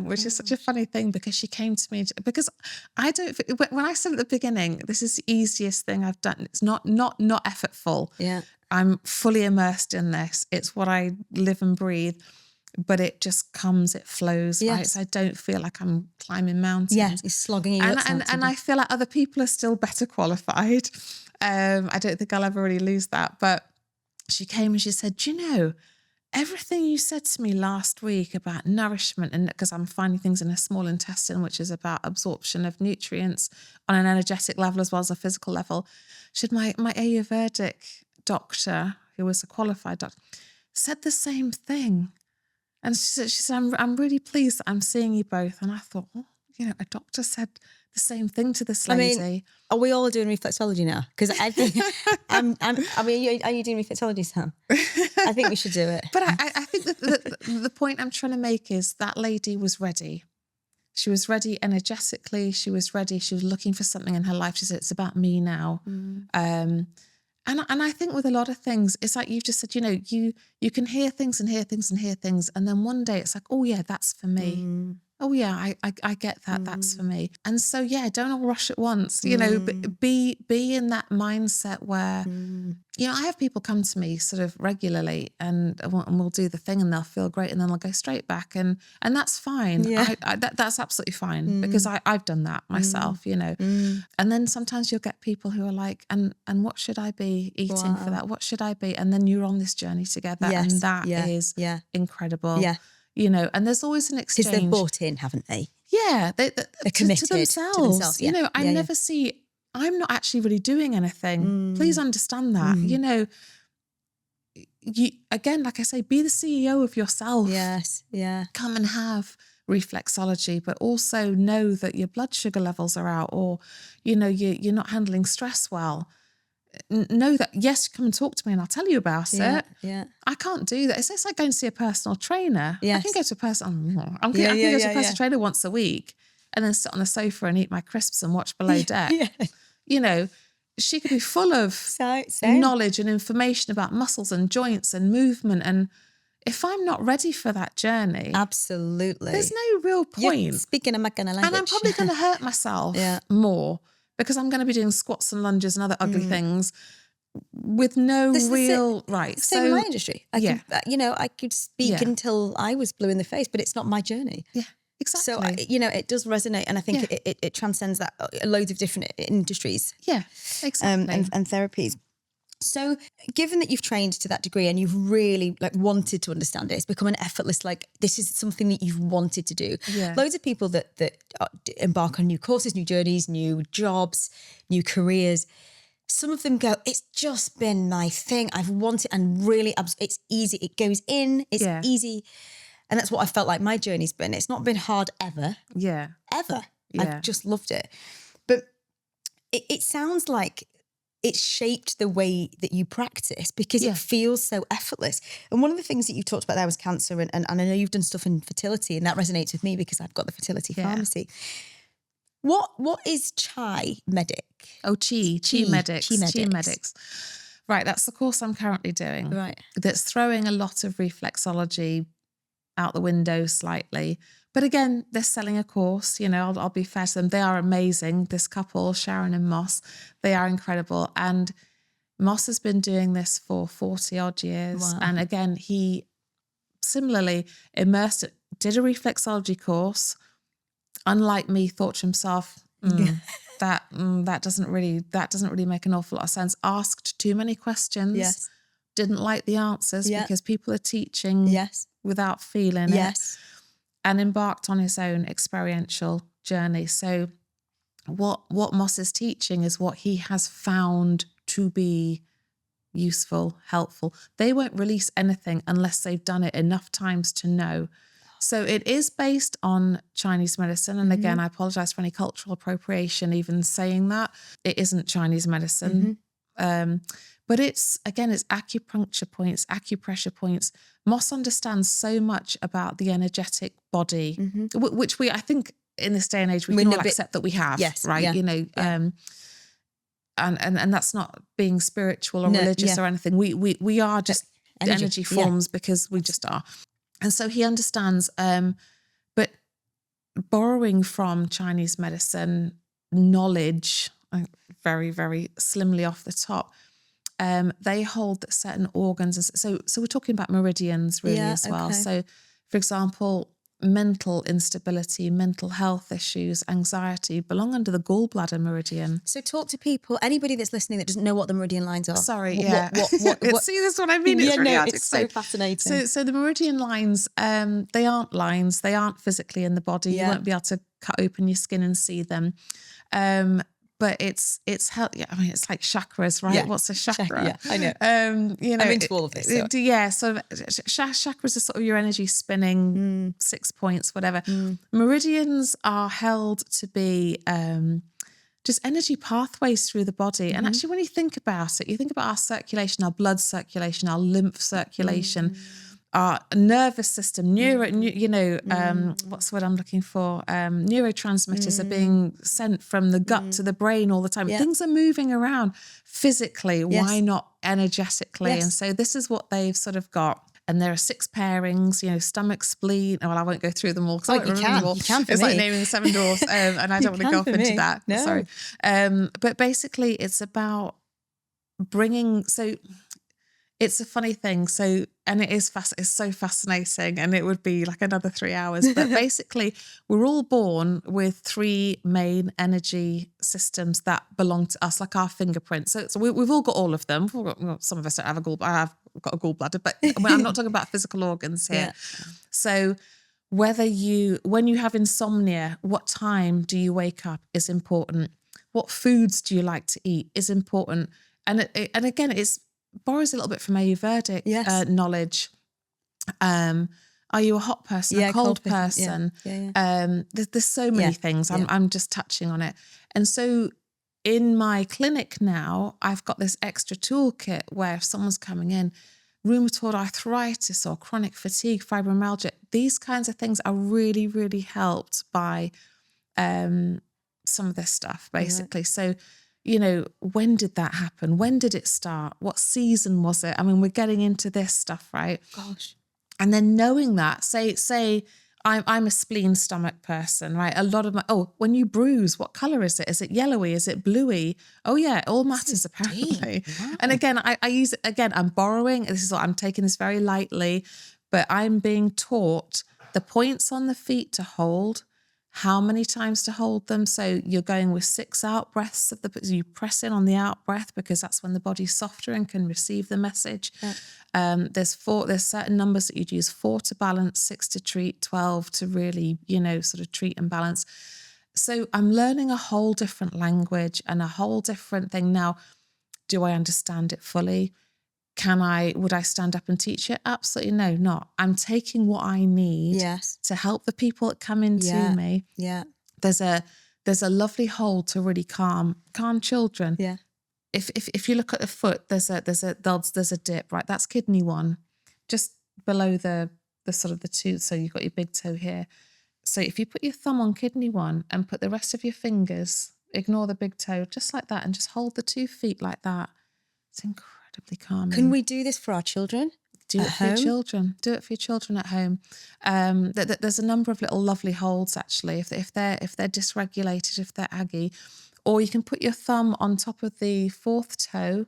which is such a funny thing, because she came to me because I don't. When I said at the beginning, this is the easiest thing I've done. It's not effortful. Yeah, I'm fully immersed in this. It's what I live and breathe. But it just comes, it flows, right? So I don't feel like I'm climbing mountains. Yeah, it's slogging you up. And I feel like other people are still better qualified. I don't think I'll ever really lose that. But she came and she said, do you know, everything you said to me last week about nourishment, and because I'm finding things in a small intestine, which is about absorption of nutrients on an energetic level as well as a physical level. She said, my Ayurvedic doctor, who was a qualified doctor, said the same thing. And she said, I'm really pleased that I'm seeing you both. And I thought, well, you know, a doctor said the same thing to this lady. I mean, are we all doing reflexology now? Because I think, are you doing reflexology, Sam? I think we should do it. But I think that the point I'm trying to make is that lady was ready. She was ready energetically. She was ready. She was looking for something in her life. She said, it's about me now. And I think with a lot of things, it's like you've just said, you know, you can hear things and hear things and hear things. And then one day it's like, oh yeah, that's for me. Oh yeah, I get that. That's for me. And so, yeah, don't all rush at once, you know, be in that mindset where, you know, I have people come to me sort of regularly and we'll do the thing and they'll feel great and then they'll go straight back. And that's fine. Yeah. That's absolutely fine because I've done that myself, you know. And then sometimes you'll get people who are like, and what should I be eating for that? What should I be? And then you're on this journey together and that is incredible. Yeah. You know, and there's always an exchange. Because they've bought in, haven't they? Yeah. They're committed to themselves. Yeah. You know, I never see, I'm not actually really doing anything. Please understand that. You know, you again, like I say, be the CEO of yourself. Yes. Yeah. Come and have reflexology, but also know that your blood sugar levels are out, or, you know, you're not handling stress well. Know that, yes, come and talk to me and I'll tell you about it. Yeah. I can't do that. It's like going to see a personal trainer. Yes. I can go to a personal trainer once a week and then sit on the sofa and eat my crisps and watch Below Deck. You know, she could be full of knowledge and information about muscles and joints and movement. And if I'm not ready for that journey, absolutely, there's no real point. You're speaking a Magana language. And I'm probably going to hurt myself more. Because I'm going to be doing squats and lunges and other ugly things with no real right. Same in my industry. I could speak until I was blue in the face, but it's not my journey. Yeah, exactly. So it does resonate, and I think it transcends that loads of different industries. Yeah, exactly. And therapies. So given that you've trained to that degree and you've really like wanted to understand it, it's become an effortless, like this is something that you've wanted to do. Yeah. Loads of people that embark on new courses, new journeys, new jobs, new careers, some of them go, it's just been my thing. I've wanted, and really, it's easy. It goes in, it's easy. And that's what I felt like my journey's been. It's not been hard ever. Yeah. Ever. Yeah. I've just loved it. But it sounds like it's shaped the way that you practice because it feels so effortless. And one of the things that you talked about there was cancer. And I know you've done stuff in fertility, and that resonates with me because I've got the fertility pharmacy. What is Chi Medic? Oh, Chi Medics. Right, that's the course I'm currently doing. Right. That's throwing a lot of reflexology out the window slightly. But again, they're selling a course, you know, I'll be fair to them. They are amazing. This couple, Sharon and Moss, they are incredible. And Moss has been doing this for 40 odd years. Wow. And again, he similarly did a reflexology course. Unlike me, thought to himself, that doesn't really make an awful lot of sense. Asked too many questions, didn't like the answers because people are teaching without feeling it, and embarked on his own experiential journey. So what Moss is teaching is what he has found to be useful, helpful. They won't release anything unless they've done it enough times to know. So it is based on Chinese medicine. And again, I apologize for any cultural appropriation, even saying that. It isn't Chinese medicine. But it's acupuncture points, acupressure points. Moss understands so much about the energetic body, which I think in this day and age, we can all accept that we have, right? Yeah, you know, and that's not being spiritual or religious or anything. We are just energy forms because we just are. And so he understands, but borrowing from Chinese medicine knowledge, very, very slimly off the top, they hold that certain organs. So we're talking about meridians really as well. Okay. So, for example, mental instability, mental health issues, anxiety belong under the gallbladder meridian. So talk to people, anybody that's listening that doesn't know what the meridian lines are. Sorry, what see, this is what I mean. It's really hard to explain. So fascinating. So the meridian lines, they aren't lines. They aren't physically in the body. You won't be able to cut open your skin and see them. But it's health. Yeah, I mean, it's like chakras, right? Yeah. What's a chakra? Yeah, I know. You know, I'm into all of this. So. So chakras are sort of your energy spinning, 6 points, whatever. Meridians are held to be just energy pathways through the body. And actually, when you think about it, you think about our circulation, our blood circulation, our lymph circulation. Our nervous system, what's the word I'm looking for? Neurotransmitters are being sent from the gut to the brain all the time. Things are moving around physically. Why not energetically? And so this is what they've sort of got. And there are 6 pairings, you know, stomach, spleen. Well, I won't go through them all because I don't remember them all. You can for it's me. like naming the 7 dwarfs, and I don't want to go off into that. No. Sorry. But basically, it's about bringing. So it's a funny thing. So, and it's so fascinating, and it would be like another 3 hours. But basically, we're all born with 3 main energy systems that belong to us, like our fingerprints. So we've all got all of them. Some of us don't have a gallbladder. I've got a gallbladder, but I'm not talking about physical organs here. So when you have insomnia, what time do you wake up is important. What foods do you like to eat is important. And again, it's borrows a little bit from Ayurvedic knowledge. Are you a hot person, a cold person? There's so many things. I'm just touching on it. And so in my clinic now, I've got this extra toolkit where if someone's coming in, rheumatoid arthritis or chronic fatigue, fibromyalgia, these kinds of things are really, really helped by some of this stuff, basically. So, you know, when did that happen? When did it start? What season was it? I mean, we're getting into this stuff, right? Gosh. And then knowing that, say I'm a spleen stomach person, right? A lot of when you bruise, what color is it? Is it yellowy? Is it bluey? Oh yeah, it all matters apparently. Wow. And again, I use it, again, I'm borrowing, I'm taking this very lightly, but I'm being taught the points on the feet to hold, how many times to hold them. So you're going with 6 out breaths you press in on the out breath because that's when the body's softer and can receive the message. Yeah. There's certain numbers that you'd use: 4 to balance, 6 to treat, 12 to really, sort of treat and balance. So I'm learning a whole different language and a whole different thing. Now, do I understand it fully? Would I stand up and teach it? Absolutely no, not. I'm taking what I need to help the people that come into me. Yeah. There's a lovely hold to really calm children. Yeah. If you look at the foot, there's a dip, right? That's kidney 1, just below the sort of the 2. So you've got your big toe here. So if you put your thumb on kidney 1 and put the rest of your fingers, ignore the big toe, just like that, and just hold the 2 feet like that, it's incredibly calming. Can we do this for our children? Do it for your children. Do it for your children at home. There's a number of little lovely holds actually. If they're dysregulated, if they're aggy, or you can put your thumb on top of the 4th toe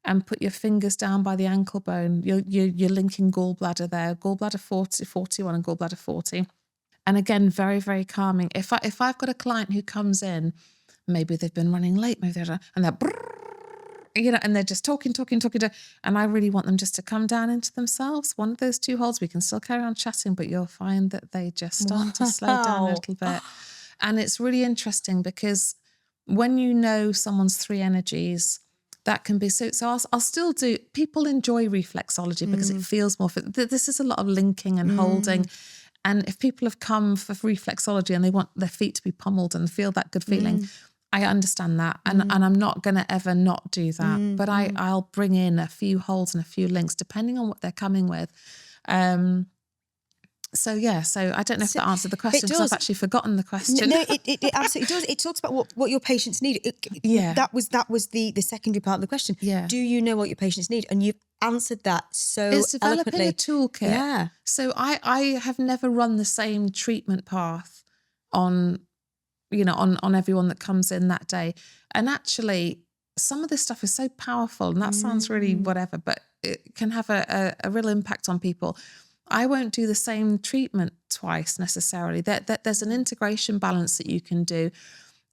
and put your fingers down by the ankle bone. You're linking gallbladder there, gallbladder 41 and gallbladder 40. And again, very, very calming. If I've got a client who comes in, maybe they've been running late, and they're and they're just talking, and I really want them just to come down into themselves. One of those 2 holds, we can still carry on chatting, but you'll find that they just start to slow down a little bit. And it's really interesting because when you know someone's 3 energies, that can be so I'll still do. People enjoy reflexology because it feels more. This is a lot of linking and holding. And if people have come for reflexology and they want their feet to be pummeled and feel that good feeling, I understand that. And I'm not going to ever not do that. But I'll bring in a few holds and a few links depending on what they're coming with. So I don't know if that answered the question because I've actually forgotten the question. No, it absolutely does. It talks about what your patients need. That was the secondary part of the question. Yeah. Do you know what your patients need? And you've answered that so it's developing eloquently. A toolkit. Yeah. So I have never run the same treatment path on everyone that comes in that day. And actually, some of this stuff is so powerful, and that sounds really whatever, but it can have a real impact on people. I won't do the same treatment twice necessarily. There's an integration balance that you can do.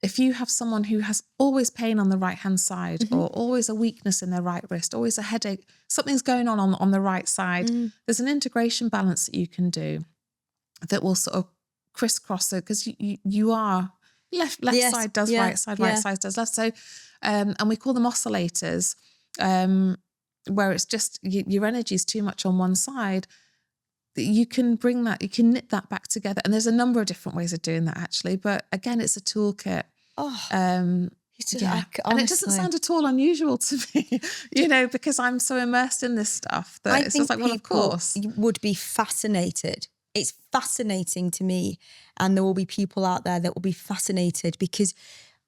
If you have someone who has always pain on the right-hand side or always a weakness in their right wrist, always a headache, something's going on the right side, there's an integration balance that you can do that will sort of crisscross it because you are left side does right side, right side does left. So, and we call them oscillators, where it's just your energy is too much on one side. You can knit that back together. And there's a number of different ways of doing that actually. But again, it's a toolkit. And it doesn't sound at all unusual to me, because I'm so immersed in this stuff that it's just like, well, of course. You would be fascinated. It's fascinating to me. And there will be people out there that will be fascinated because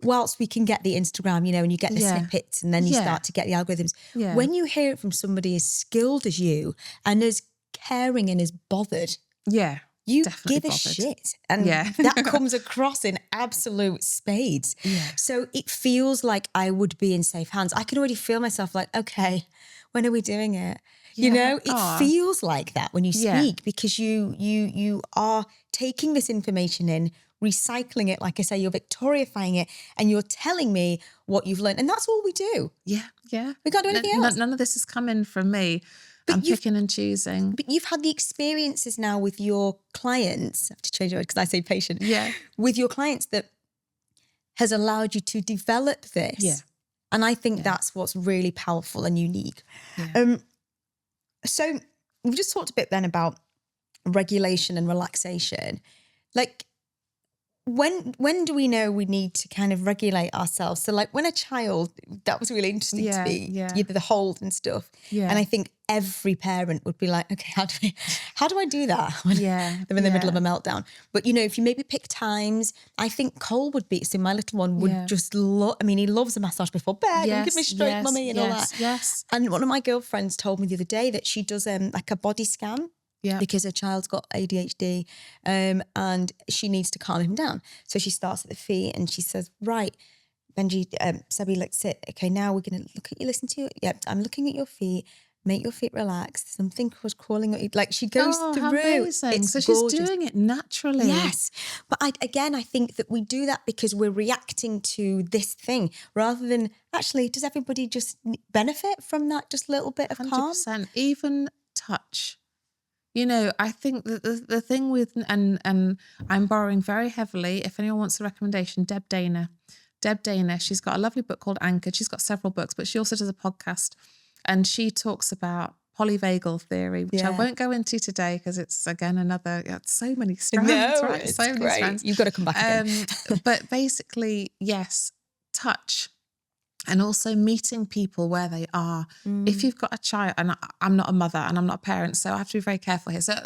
whilst we can get the Instagram, and you get the snippets and then you start to get the algorithms. Yeah. When you hear it from somebody as skilled as you and as caring and as bothered. Yeah. You give a shit. And that comes across in absolute spades. Yeah. So it feels like I would be in safe hands. I can already feel myself like, okay, when are we doing it? Yeah. It feels like that when you speak because you are taking this information in, recycling it, like I say, you're Victoriafying it, and you're telling me what you've learned. And that's all we do. Yeah, yeah. We can't do anything else. None of this has come in from me. I'm picking and choosing. But you've had the experiences now with your clients. I have to change it because I say patient. Yeah. With your clients that has allowed you to develop this. Yeah. And I think that's what's really powerful and unique. Yeah. So we've just talked a bit then about regulation and relaxation. Like, when do we know we need to kind of regulate ourselves? So like when a child, that was really interesting to me, the hold and stuff. Yeah. And I think every parent would be like, okay, how do I do that when they're in the middle of a meltdown? But, if you maybe pick times, I think Cole would be, so my little one would just love, he loves a massage before bed and give me stroke, mummy and all that. Yes. And one of my girlfriends told me the other day that she does like a body scan. Yeah. Because her child's got ADHD and she needs to calm him down. So she starts at the feet and she says, right, Benji, Sebi, let's sit. Okay, now we're going to look at you, listen to you. Yeah, I'm looking at your feet. make your feet relax. Something was crawling. Like she goes Oh, through. how amazing. It's So gorgeous. she's doing it naturally. Yes. But I think that we do that because we're reacting to this thing rather than actually, does everybody just benefit from that just little bit of calm? 100%. Even touch. You know, I think that the thing with, and I'm borrowing very heavily, if anyone wants a recommendation, Deb Dana, she's got a lovely book called Anchored. She's got several books, but she also does a podcast, and she talks about polyvagal theory, which I won't go into today because it's, again, so many strands, right? It's so many great. strands. You've got to come back again. But basically, yes, touch. And also meeting people where they are. If you've got a child, and I'm not a mother and I'm not a parent, so I have to be very careful here. So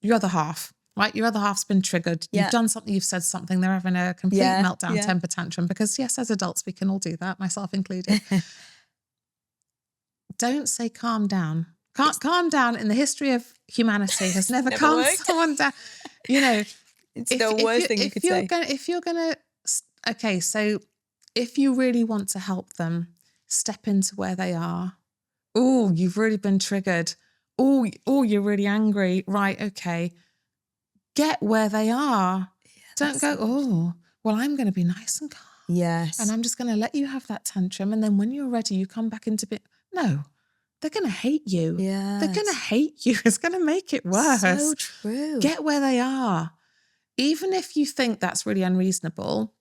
your other half, right? Your other half's been triggered. You've done something, you've said something, they're having a complete meltdown, temper tantrum, because yes, as adults, we can all do that, myself included. Don't say calm down. Calm down in the history of humanity has never calmed someone down. You know, it's the worst thing you could say. Okay, so if you really want to help them, step into where they are. Oh, you've really been triggered. Oh, you're really angry. Right, okay. Get where they are. Don't go, well, I'm going to be nice and calm. Yes. And I'm just going to let you have that tantrum. And then when you're ready, you come back into No, they're going to hate you. Yes. They're going to hate you. It's going to make it worse. So true. Get where they are. Even if you think that's really unreasonable,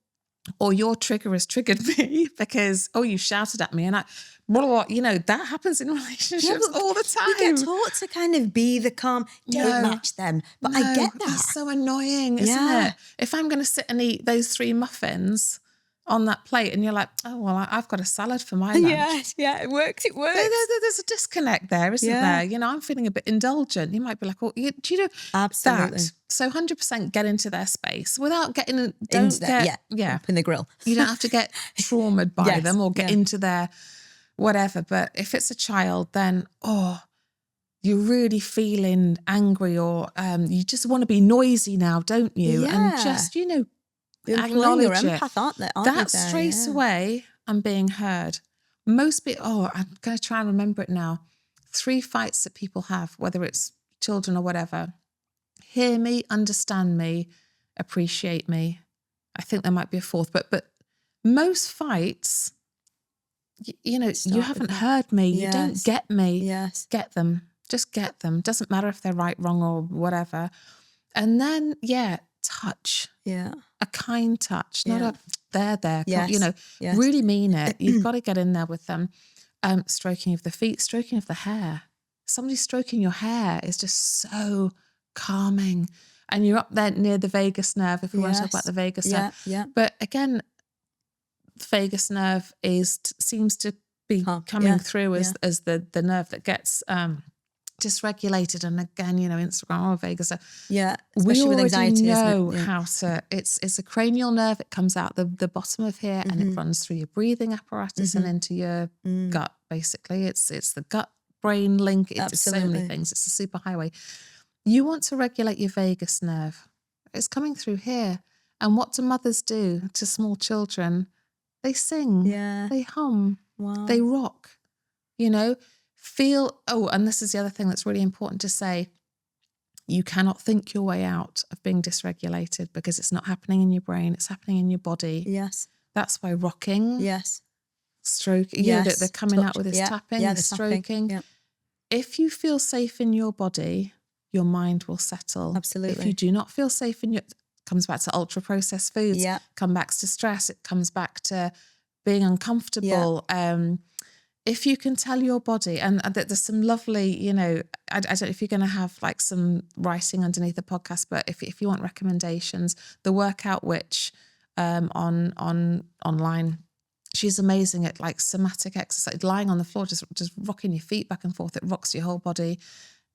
or your trigger has triggered me because, you shouted at me and that happens in relationships all the time. You get taught to kind of be the calm, don't match them. But I get that. It's so annoying, isn't it? If I'm going to sit and eat those 3 muffins on that plate and you're like, I've got a salad for my lunch. Yeah, it works. There's a disconnect there, isn't there? You know, I'm feeling a bit indulgent. You might be like, do you know Absolutely. that? So 100% get into their space without getting, up in the grill. You don't have to get traumatized by them or get into their whatever. But if it's a child, then, you're really feeling angry, or you just want to be noisy now, don't you? Yeah. And just, acknowledge your it. empath, aren't they? That's straight away, I'm being heard. Most people, I'm going to try and remember it now. 3 fights that people have, whether it's children or whatever. Hear me, understand me, appreciate me. I think there might be a 4th, but most fights, you haven't heard me. You don't get me. Yes. Get them. Just get them. Doesn't matter if they're right, wrong, or whatever. And then, touch. Yeah. A kind touch, not a there. Yes. Really mean it. You've got to get in there with them. Stroking of the feet, stroking of the hair. Somebody stroking your hair is just so calming. And you're up there near the vagus nerve, if we want to talk about the vagus nerve. Yeah. But again, the vagus nerve seems to be coming through as the nerve that gets dysregulated. And again, Instagram or vagus nerve. Yeah, especially with anxiety, know isn't it? how to. It's a cranial nerve. It comes out the bottom of here, and it runs through your breathing apparatus and into your gut. Basically, it's the gut brain link. It's so many things. It's a superhighway. You want to regulate your vagus nerve. It's coming through here. And what do mothers do to small children? They sing. Yeah. They hum. Wow. They rock. Feel. And this is the other thing that's really important to say. You cannot think your way out of being dysregulated because it's not happening in your brain. It's happening in your body. Yes. That's why rocking. Yes. Stroking. Yes. They're coming out with this tapping, the stroking. Tapping. Yeah. If you feel safe in your body, your mind will settle. Absolutely. If you do not feel safe comes back to ultra processed foods. Yeah. Come back to stress. It comes back to being uncomfortable. Yeah. If you can tell your body, and there's some lovely, I don't know if you're going to have like some writing underneath the podcast, but if you want recommendations, the Workout Witch online, she's amazing at like somatic exercise, lying on the floor, just rocking your feet back and forth. It rocks your whole body,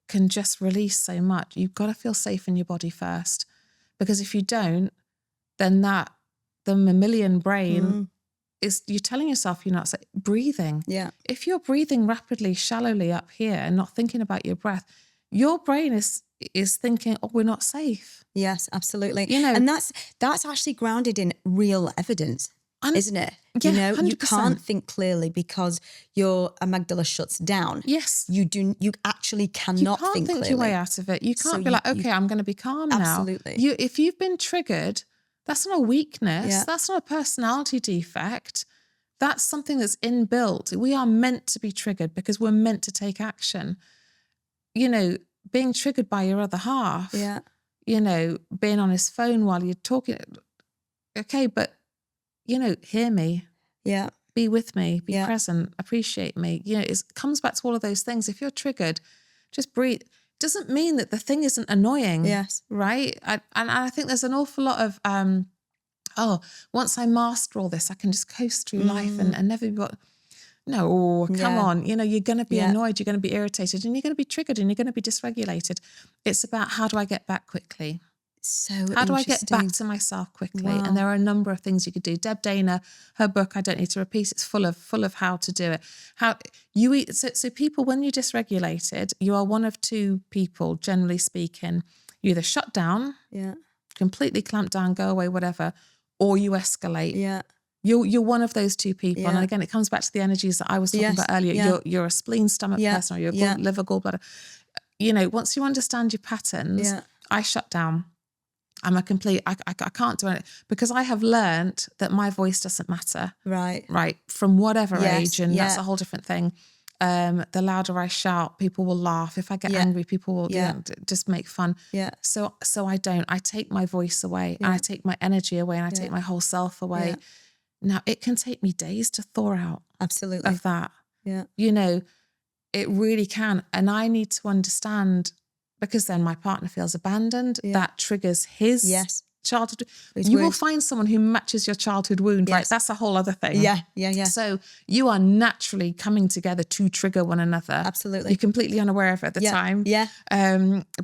can just release so much. You've got to feel safe in your body first, because if you don't, then the mammalian brain is, you're telling yourself you're not safe. Breathing. Yeah. If you're breathing rapidly, shallowly up here and not thinking about your breath, your brain is thinking, we're not safe. Yes, absolutely. And that's actually grounded in real evidence. isn't it? Yeah, You know, 100%. you can't think clearly because your amygdala shuts down. Yes. You actually cannot You can't think clearly. your way out of it. You can't be like, okay, I'm going to be calm absolutely. now. If you've been triggered, that's not a weakness. Yeah. That's not a personality defect. That's something that's inbuilt. We are meant to be triggered because we're meant to take action. You know, being triggered by your other half, you know, being on his phone while you're talking. Okay, but, you know, hear me. Yeah. Be with me, be present, appreciate me. You know, it comes back to all of those things. If you're triggered, just breathe. Doesn't mean that the thing isn't annoying. Yes. Right? And I think there's an awful lot of, once I master all this, I can just coast through life and never be no, come on. You know, you're going to be annoyed, you're going to be irritated, and you're going to be triggered, and you're going to be dysregulated. It's about, how do I get back quickly? So how do I get back to myself quickly? Wow. And there are a number of things you could do. Deb Dana, her book, I don't need to repeat, it's full of how to do it. How you eat. So people, when you're dysregulated, you are one of two people, generally speaking. You either shut down, completely clamp down, go away, whatever, or you escalate. Yeah. You're one of those two people. And again, it comes back to the energies that I was talking about earlier. You're a spleen, stomach person, or you're a liver, gallbladder. You know, once you understand your patterns, I shut down. I'm a complete, I can't do it because I have learned that my voice doesn't matter. Right. From whatever age. And that's a whole different thing. The louder I shout, people will laugh. If I get angry, people will just make fun. So I don't. I take my voice away and I take my energy away and I take my whole self away. Now, it can take me days to thaw out of that. You know, it really can. And I need to understand, because then my partner feels abandoned. That triggers his childhood. You will find someone who matches your childhood wound, right? That's a whole other thing. Yeah. So you are naturally coming together to trigger one another. Absolutely. You're completely unaware of it at the time.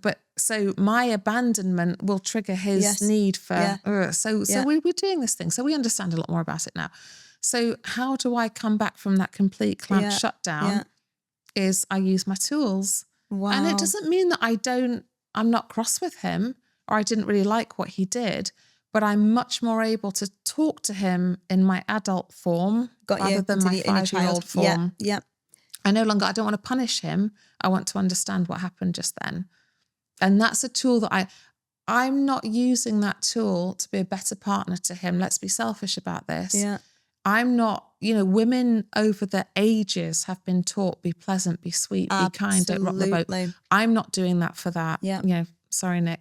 But so my abandonment will trigger his need for, so we're doing this thing. So we understand a lot more about it now. So how do I come back from that complete clamp shutdown? Is I use my tools. Wow. And it doesn't mean that I'm not cross with him or I didn't really like what he did, but I'm much more able to talk to him in my adult form rather than my 5-year-old form. I don't want to punish him. I want to understand what happened just then. And that's a tool that I'm not using that tool to be a better partner to him. Let's be selfish about this. I'm not, you know, women over the ages have been taught, be pleasant, be sweet, be kind, don't rock the boat. I'm not doing that for that. You know, sorry, Nick.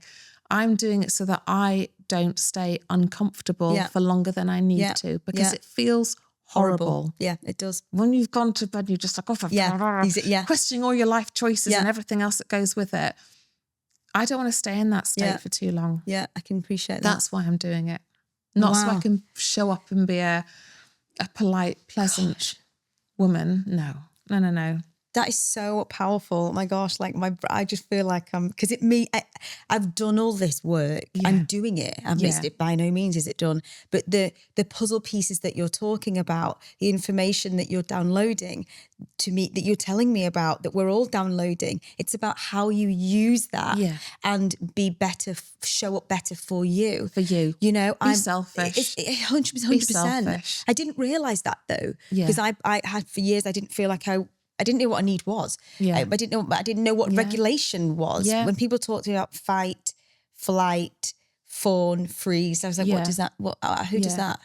I'm doing it so that I don't stay uncomfortable for longer than I need to, because it feels horrible. Yeah, it does. When you've gone to bed, you're just like, questioning all your life choices and everything else that goes with it. I don't want to stay in that state for too long. Yeah, I can appreciate that. That's why I'm doing it. Not so I can show up and be a polite, pleasant woman. No. That is so powerful. Oh my gosh, like I just feel like because I've done all this work. I'm doing it. By no means is it done. But the puzzle pieces that you're talking about, the information that you're downloading to me, that you're telling me about, that we're all downloading, it's about how you use that and be better, show up better for you. You know, I'm selfish. 100%. I didn't realize that though, because I had for years, I didn't feel like I didn't know what a need was. I didn't know what regulation was. When people talk to me about fight, flight, fawn, freeze, I was like, what does that? Who does that?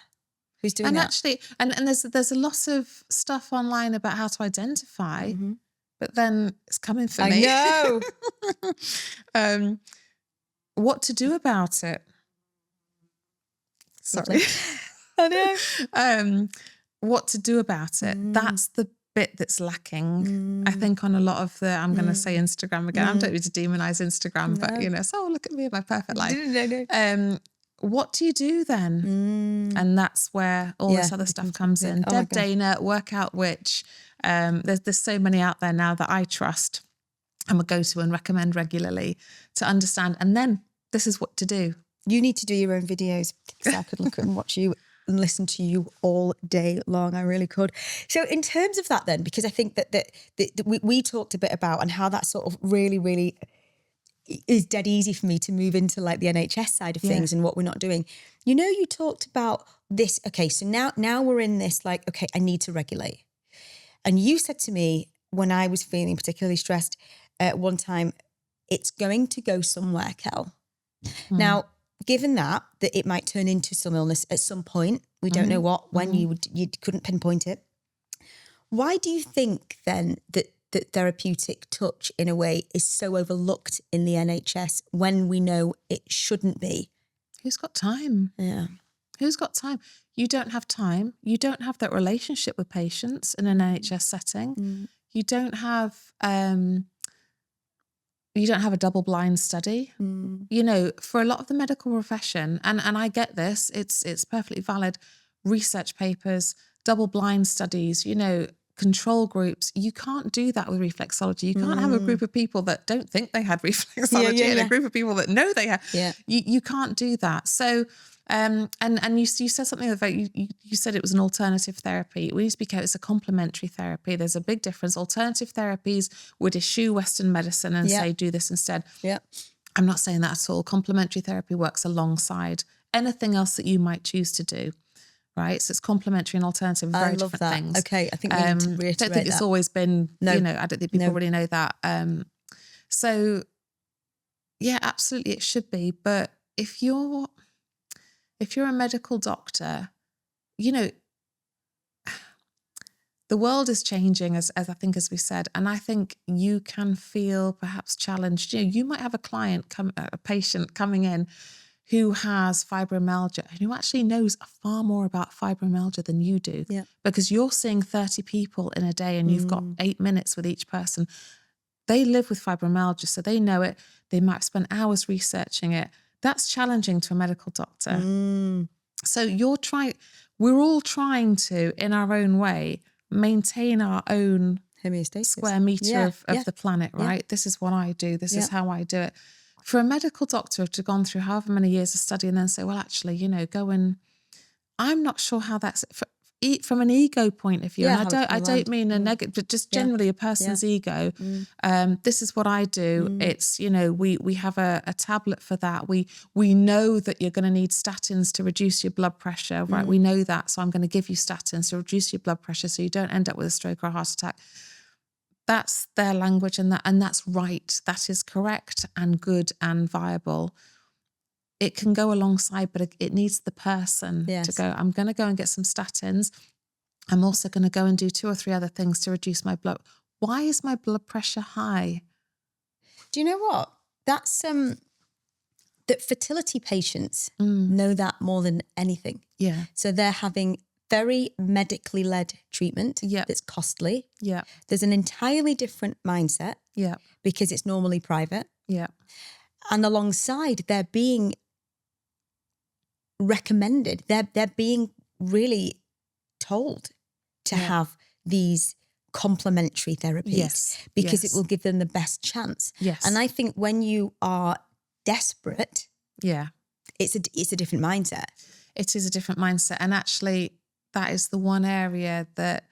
Who's doing that? Actually, and there's a lot of stuff online about how to identify, but then it's coming for me. I know. What to do about it? Sorry. I know. What to do about it? That's the bit that's lacking, I think, on a lot of the, I'm going to say Instagram again. I don't need to demonize Instagram, but you know, so look at me in my perfect life. No. What do you do then? And that's where all this other stuff comes in. Deb Dana, Workout Witch. There's so many out there now that I trust and would go to and recommend regularly to understand. And then this is what to do. You need to do your own videos, because I could look at and watch you and listen to you all day long. I really could. So in terms of that then, because I think that we talked a bit about and how that sort of really, really is dead easy for me to move into like the NHS side of things and what we're not doing. You know, you talked about this. Okay, so now we're in this like, okay, I need to regulate. And you said to me when I was feeling particularly stressed at one time, it's going to go somewhere, Kel. Now, given that it might turn into some illness at some point, we don't know what, when you couldn't pinpoint it. Why do you think then that therapeutic touch in a way is so overlooked in the NHS when we know it shouldn't be? Who's got time? Yeah. Who's got time? You don't have time. You don't have that relationship with patients in an NHS setting. You don't have a double-blind study. You know, for a lot of the medical profession, and I get this, it's perfectly valid, research papers, double-blind studies, you know, control groups. You can't do that with reflexology. You can't have a group of people that don't think they had reflexology and a group of people that know they have. Yeah. You can't do that. So, and you said something about, you said it was an alternative therapy. We need to be careful. It's a complementary therapy. There's a big difference. Alternative therapies would eschew Western medicine and say, do this instead. Yeah. I'm not saying that at all. Complementary therapy works alongside anything else that you might choose to do. Right, so it's complementary and alternative, very different things. Okay, I think we need to reiterate I don't think it's always been, you know, I don't think people really know that. So, yeah, absolutely it should be. But if you're a medical doctor, you know, the world is changing, as I think, as we said, and I think you can feel perhaps challenged. You know, you might have a patient coming in who has fibromyalgia and who actually knows far more about fibromyalgia than you do, because you're seeing 30 people in a day and you've got 8 minutes with each person. They live with fibromyalgia, so they know it. They might have spent hours researching it. That's challenging to a medical doctor. So we're all trying to, in our own way, maintain our own homeostasis, square meter of the planet, right? This is what I do. This is how I do it. For a medical doctor to have gone through however many years of study and then say, well, actually, you know, I'm not sure how that's from an ego point of view. And I don't mean a negative, but just generally a person's ego. This is what I do. It's, you know, we have a tablet for that. We know that you're going to need statins to reduce your blood pressure, right? We know that. So I'm going to give you statins to reduce your blood pressure so you don't end up with a stroke or a heart attack. That's their language, and that's right. That is correct and good and viable. It can go alongside, but it needs the person to go, I'm going to go and get some statins. I'm also going to go and do 2 or 3 other things to reduce my blood. Why is my blood pressure high? Do you know what? That's that fertility patients know that more than anything. Yeah. So they're having very medically led treatment that's costly. Yeah. There's an entirely different mindset. Yeah. Because it's normally private. Yeah. And alongside, they're being recommended. They're being really told to have these complementary therapies because it will give them the best chance. Yes. And I think when you are desperate, it's a different mindset. It is a different mindset. And actually, that is the one area that...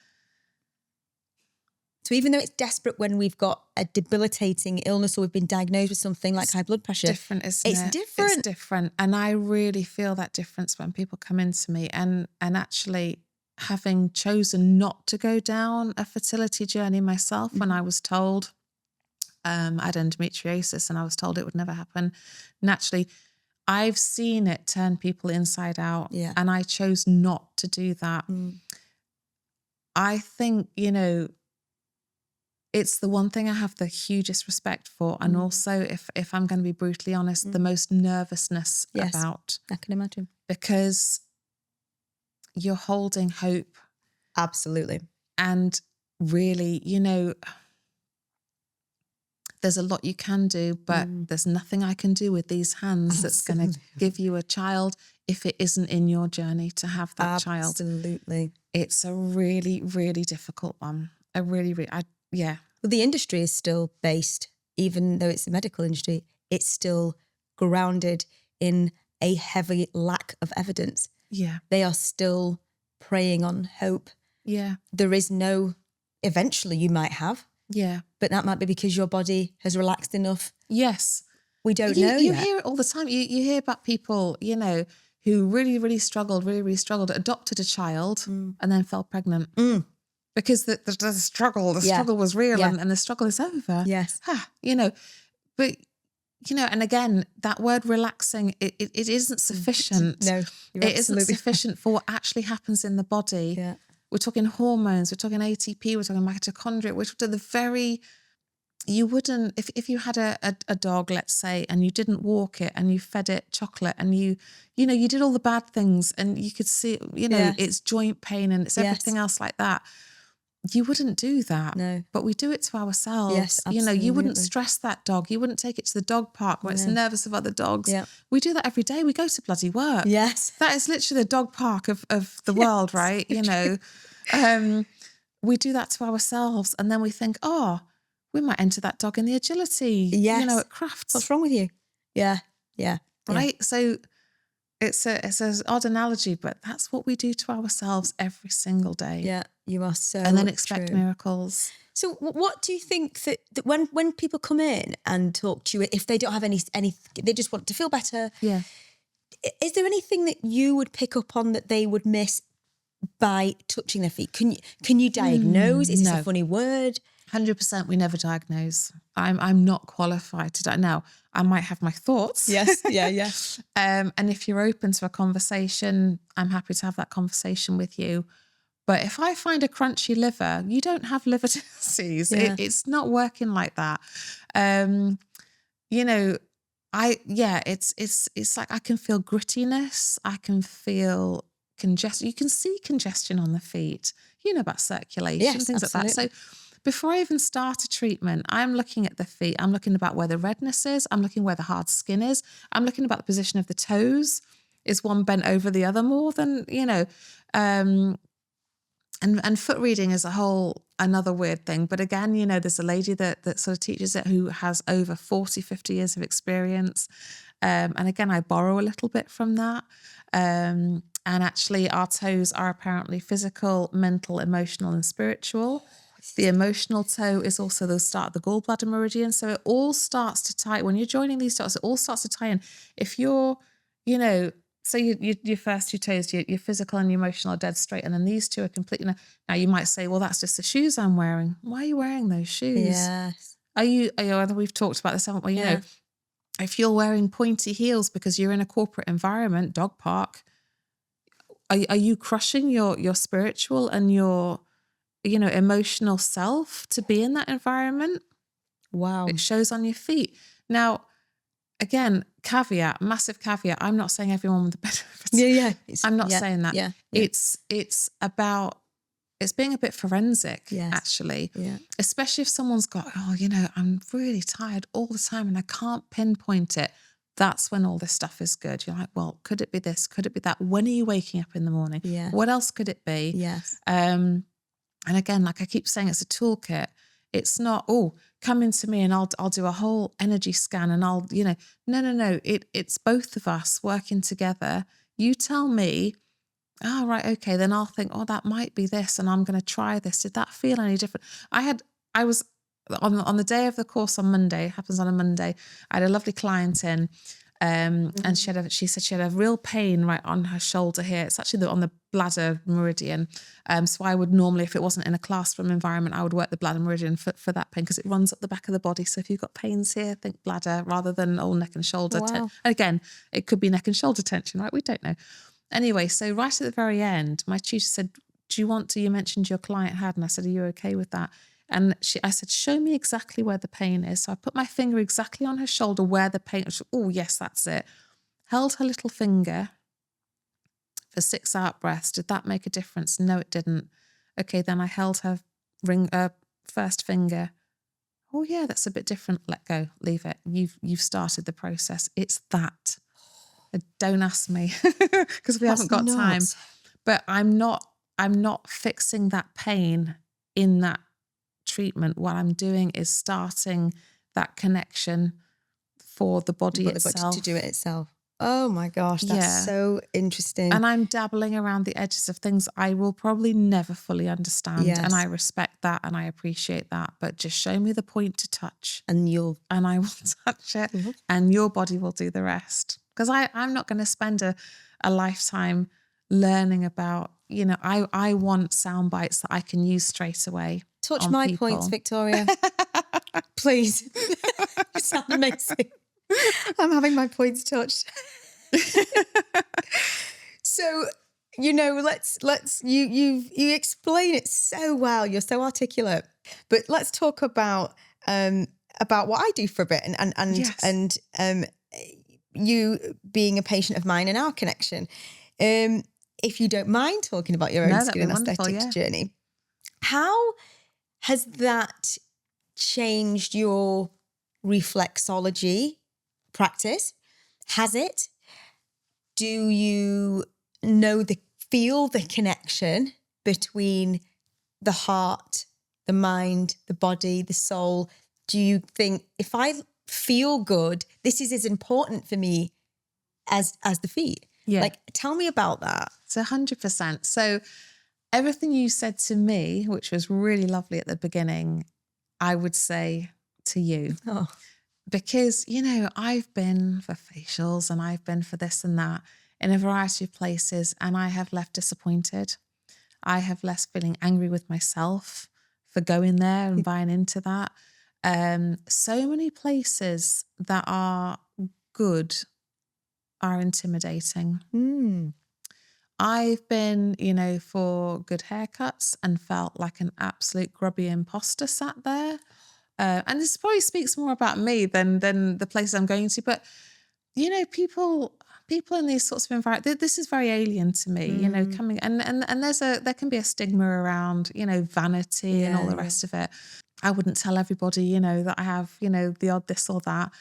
So even though it's desperate when we've got a debilitating illness or we've been diagnosed with something like high blood pressure, it's different. It's different. And I really feel that difference when people come into me and actually having chosen not to go down a fertility journey myself when I was told I had endometriosis and I was told it would never happen. Naturally, I've seen it turn people inside out and I chose not to do that. I think, you know, it's the one thing I have the hugest respect for. And also, if I'm going to be brutally honest, the most nervousness about. I can imagine. Because you're holding hope. Absolutely. And really, you know, there's a lot you can do, but there's nothing I can do with these hands that's going to give you a child if it isn't in your journey to have that child. Absolutely. It's a really, really difficult one. Well, the industry is still based, even though it's the medical industry, it's still grounded in a heavy lack of evidence. Yeah. They are still preying on hope. Yeah. There is no, eventually you might have. Yeah. But that might be because your body has relaxed enough. Yes. we don't you know you yet. hear it all the time. You hear about people, you know, who really struggled, adopted a child and then fell pregnant because the struggle was real and the struggle is over. Yes. You know, but you know, and again, that word relaxing, it isn't sufficient. No, it isn't sufficient for what actually happens in the body. Yeah. We're talking hormones, we're talking ATP, we're talking mitochondria, we're talking the very, you wouldn't, if you had a dog, let's say, and you didn't walk it and you fed it chocolate and you know, you did all the bad things and you could see, you know, it's joint pain and it's everything else like that. You wouldn't do that. No. But we do it to ourselves. Yes, you know, you wouldn't absolutely. stress that dog. You wouldn't take it to the dog park where it's nervous of other dogs. Yeah. We do that every day. We go to bloody work. Yes. That is literally the dog park of the world, right? You know, we do that to ourselves and then we think, oh, we might enter that dog in the agility, you know, at crafts. What's wrong with you? Yeah. Yeah. Right. Yeah. So it's an odd analogy, but that's what we do to ourselves every single day. Yeah, you are so and then expect true. Miracles. So what do you think that when people come in and talk to you, if they don't have any, they just want to feel better. Yeah. Is there anything that you would pick up on that they would miss by touching their feet? Can you diagnose? Is this a funny word? 100% we never diagnose. I'm not qualified to diagnose. Now, I might have my thoughts. Yes, yeah. And if you're open to a conversation, I'm happy to have that conversation with you. But if I find a crunchy liver, you don't have liver disease. Yeah. It's not working like that. You know, it's like I can feel grittiness. I can feel congestion. You can see congestion on the feet. You know about circulation, things absolutely. like that. So before I even start a treatment, I'm looking at the feet. I'm looking about where the redness is. I'm looking where the hard skin is. I'm looking about the position of the toes. Is one bent over the other more than, you know, and foot reading is another weird thing. But again, you know, there's a lady that sort of teaches it who has over 40, 50 years of experience. And again, I borrow a little bit from that. And actually our toes are apparently physical, mental, emotional, and spiritual. The emotional toe is also the start of the gallbladder meridian. So it all starts to tie, when you're joining these dots, it all starts to tie in. If you're, you know, so your first two toes, your physical and your emotional are dead straight. And then these two are completely, now you might say, well, that's just the shoes I'm wearing. Why are you wearing those shoes? Yes. Are you, we've talked about this, haven't we? You know, if you're wearing pointy heels because you're in a corporate environment, dog park, are you crushing your spiritual and your, you know, emotional self to be in that environment? Wow. It shows on your feet. Now, again, massive caveat. I'm not saying everyone with a better. Yeah. I'm not saying that. Yeah. It's about, it's being a bit forensic, actually. Yeah. Especially if someone's got, oh, you know, I'm really tired all the time and I can't pinpoint it. That's when all this stuff is good. You're like, well, could it be this? Could it be that? When are you waking up in the morning? Yeah. What else could it be? Yes. And again, like I keep saying, it's a toolkit. It's not, oh, come into me and I'll do a whole energy scan and I'll, you know, no. It's both of us working together. You tell me, oh, right, okay, then I'll think, oh, that might be this and I'm going to try this. Did that feel any different? I was on the day of the course on Monday, it happens on a Monday, I had a lovely client in and she said she had a real pain right on her shoulder here. It's actually on the bladder meridian. So I would normally, if it wasn't in a classroom environment, I would work the bladder meridian for that pain because it runs up the back of the body. So if you've got pains here, think bladder rather than all neck and shoulder. Wow. Again, it could be neck and shoulder tension, right? We don't know. Anyway, so right at the very end, my tutor said, do you want to, you mentioned your client had, and I said, are you okay with that? And I said, show me exactly where the pain is. So I put my finger exactly on her shoulder where the pain was. Oh, yes, that's it. Held her little finger for 6 out breaths. Did that make a difference? No, it didn't. Okay, then I held her first finger. Oh, yeah, that's a bit different. Let go, leave it. You've started the process. It's that. Don't ask me because we haven't got time. But I'm not fixing that pain in that treatment. What I'm doing is starting that connection for the body itself. To do it itself. Oh my gosh, that's so interesting. And I'm dabbling around the edges of things I will probably never fully understand. Yes. And I respect that and I appreciate that. But just show me the point to touch. And I will touch it. And your body will do the rest. Because I'm not going to spend a lifetime learning about, I want sound bites that I can use straight away. Touch my people. points, Victoria. Please. You sound amazing. I'm having my points touched. So, let's you explain it so well. You're so articulate. But let's talk about what I do for a bit and you being a patient of mine and our connection. If you don't mind talking about your own skin and aesthetics journey, how has that changed your reflexology practice? Has it? Do you feel the connection between the heart, the mind, the body, the soul? Do you think if I feel good, this is as important for me as the feet? Yeah. Like, tell me about that. It's 100%. So everything you said to me, which was really lovely at the beginning, I would say to you. Oh. Because, I've been for facials and I've been for this and that in a variety of places, and I have left disappointed. I have left feeling angry with myself for going there and buying into that. So many places that are good are intimidating. I've been, for good haircuts and felt like an absolute grubby imposter sat there. And this probably speaks more about me than the places I'm going to. But, people in these sorts of environments, this is very alien to me, coming and there can be a stigma around, vanity and all the rest of it. I wouldn't tell everybody, that I have, the odd this or that.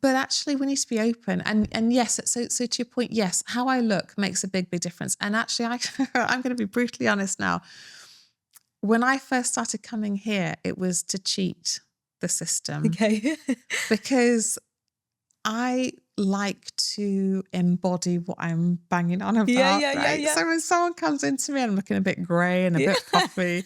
But actually we need to be open. And yes, so to your point, yes, how I look makes a big, big difference. And actually I'm going to be brutally honest now. When I first started coming here, it was to cheat the system. Okay. Because I like to embody what I'm banging on about, right? Yeah. So when someone comes into me, I'm looking a bit grey and a bit puffy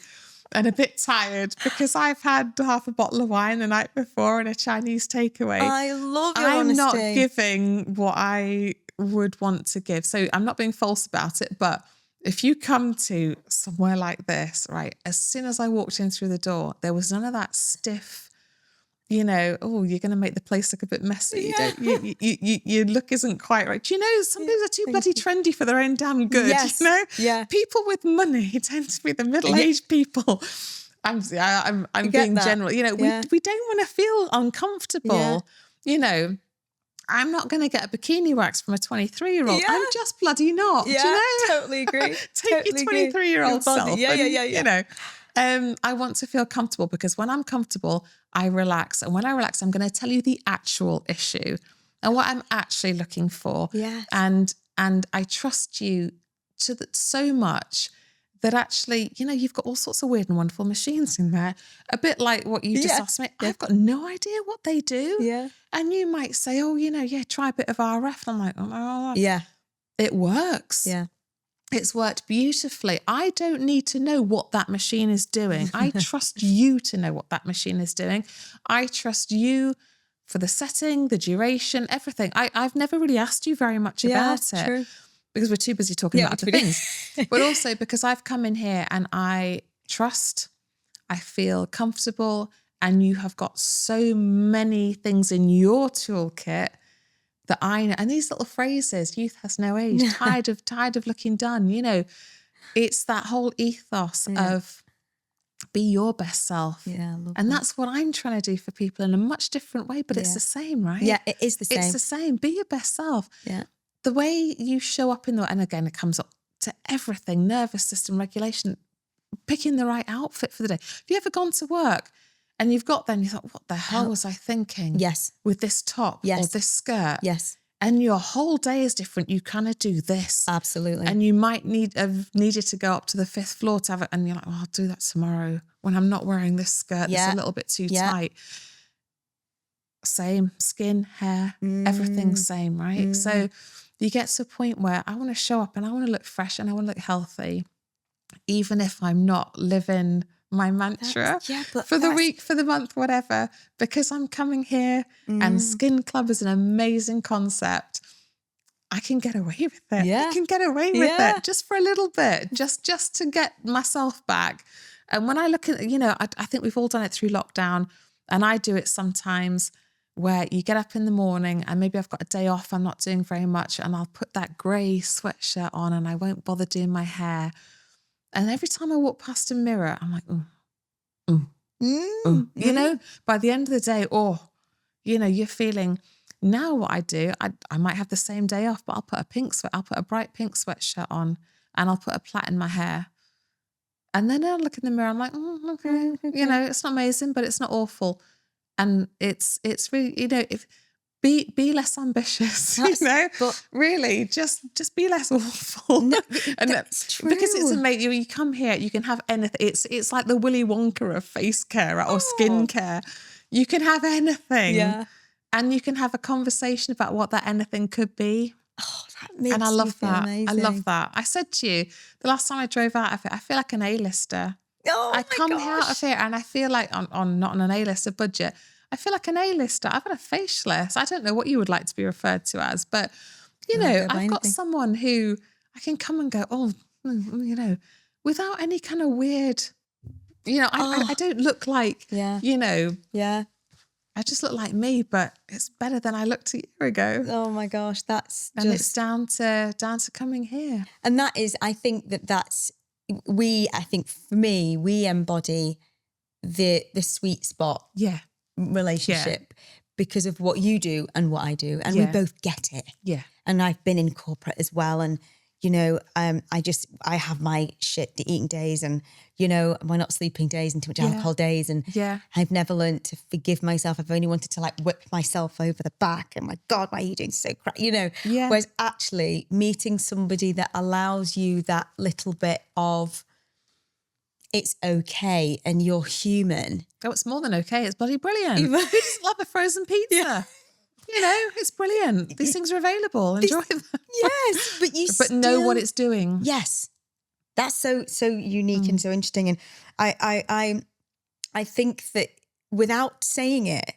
and a bit tired because I've had half a bottle of wine the night before and a Chinese takeaway. I love your I'm honesty. not giving what I would want to give. So I'm not being false about it, but if you come to somewhere like this, right, as soon as I walked in through the door, there was none of that stiff, you're going to make the place look a bit messy. Yeah. Your look isn't quite right. Do you know, some people are too bloody trendy for their own damn good, Yes. Yeah. People with money tend to be the middle-aged people. I'm being that. general. We don't want to feel uncomfortable. Yeah. I'm not going to get a bikini wax from a 23-year-old. Yeah. I'm just bloody not. Yeah, do you know? totally agree. Take your 23-year-old self. Yeah. I want to feel comfortable because when I'm comfortable, I relax. And when I relax, I'm going to tell you the actual issue and what I'm actually looking for. Yes. And I trust you so much that actually, you've got all sorts of weird and wonderful machines in there. A bit like what you just asked me. I've got no idea what they do. Yeah. And you might say, try a bit of RF. And I'm like, oh. Yeah. It works. Yeah. It's worked beautifully. I don't need to know what that machine is doing. I trust you to know what that machine is doing. I trust you for the setting, the duration, everything. I've never really asked you very much about it. True. Because we're too busy talking about other things. But also because I've come in here and I trust, I feel comfortable, and you have got so many things in your toolkit that I know. And these little phrases, youth has no age, tired of looking done. It's that whole ethos of be your best self. Yeah, and that's what I'm trying to do for people in a much different way, but it's the same, right? Yeah, it is the same. It's the same. Be your best self. Yeah. The way you show up and again, it comes up to everything, nervous system regulation, picking the right outfit for the day. Have you ever gone to work and you've got there and you thought, what the hell was I thinking? Yes. With this top or this skirt? Yes. And your whole day is different. You kind of do this. Absolutely. And you might have needed to go up to the 5th floor to have it. And you're like, I'll do that tomorrow when I'm not wearing this skirt that's a little bit too tight. same. Skin, hair, everything's same, right? So you get to a point where I want to show up and I want to look fresh and I want to look healthy, even if I'm not living my mantra for the week, for the month, whatever, because I'm coming here and Skin Club is an amazing concept. I can get away with it. I can get away with it just for a little bit, just to get myself back. And when I look at, I think we've all done it through lockdown, and I do it sometimes where you get up in the morning and maybe I've got a day off, I'm not doing very much, and I'll put that grey sweatshirt on and I won't bother doing my hair. And every time I walk past a mirror, I'm like, by the end of the day, you're feeling. Now what I do, I might have the same day off, but I'll put a bright pink sweatshirt on and I'll put a plait in my hair. And then I'll look in the mirror, I'm like, okay. It's not amazing, but it's not awful. And it's really, if be less ambitious, but really just be less awful. No, that's true. Because it's amazing. You come here, you can have anything. It's like the Willy Wonka of face care or skin care. You can have anything. Yeah. And you can have a conversation about what that anything could be. Oh, that makes and I love that. Amazing. I love that. I said to you, the last time I drove out of it, I feel like an A-lister. Oh, I come out of here and I feel like on not on an A-lister budget. I feel like an A-lister. I've had a facialist. I don't know what you would like to be referred to as, but I've got someone who I can come and go, without any kind of weird, I don't look like, I just look like me, but it's better than I looked a year ago. Oh my gosh, it's down to coming here. And that is, I think for me, we embody the sweet spot relationship because of what you do and what I do. And we both get it. Yeah. And I've been in corporate as well. And I have my shit eating days and, my not sleeping days and too much alcohol days. And I've never learned to forgive myself. I've only wanted to whip myself over the back. And my God, why are you doing so crap? Whereas actually meeting somebody that allows you that little bit of it's okay and you're human. Oh, it's more than okay. It's bloody brilliant. We just love a frozen pizza. Yeah. It's brilliant. These things are available. Enjoy them. Yes, but know what it's doing. Yes, that's so unique and so interesting. And I think that without saying it,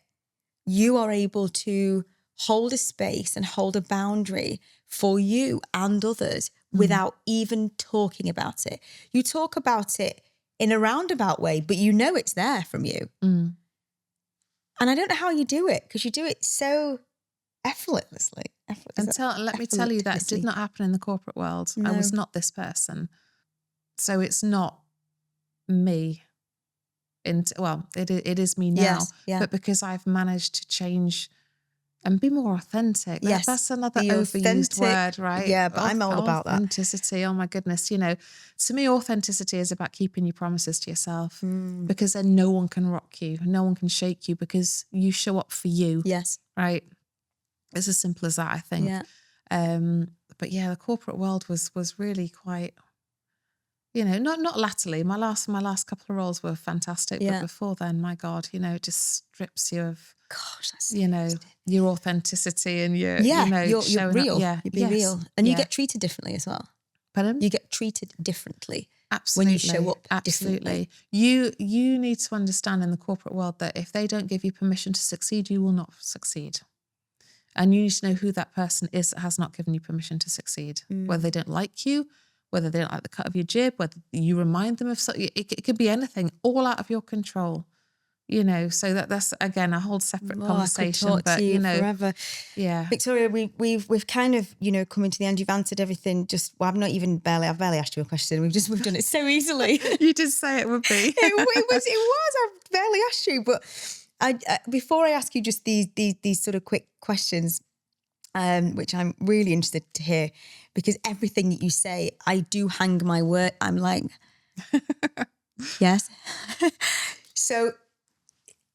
you are able to hold a space and hold a boundary for you and others without even talking about it. You talk about it in a roundabout way, but it's there from you. And I don't know how you do it because you do it so effortlessly. Let me tell you that did not happen in the corporate world. No. I was not this person. So it's not me. It is me now. Yes, but because I've managed to change and be more authentic. That's another overused word, right? Yeah, but I'm all about that. Authenticity. Oh my goodness. To me, authenticity is about keeping your promises to yourself because then no one can rock you. No one can shake you because you show up for you. Yes. Right. It's as simple as that, I think. Yeah. But the corporate world was really quite, not latterly. My last couple of roles were fantastic, but before then, my God, it just strips you of, that's your authenticity and your, you're real. Yeah, you be real, and you get treated differently as well. Pardon? You get treated differently. Absolutely. When you show up. Absolutely. You need to understand in the corporate world that if they don't give you permission to succeed, you will not succeed. And you need to know who that person is that has not given you permission to succeed. Whether they don't like you, whether they don't like the cut of your jib, whether you remind them of something. It could be anything, all out of your control. So that's again a whole separate conversation. I could talk to you forever. Yeah, Victoria, we've kind of coming to the end. You've answered everything. I've barely asked you a question. We've done it so easily. You did say it would be. it was. I've barely asked you, but before I ask you just these sort of quick questions, which I'm really interested to hear, because everything that you say, I do hang my word. I'm like, yes. So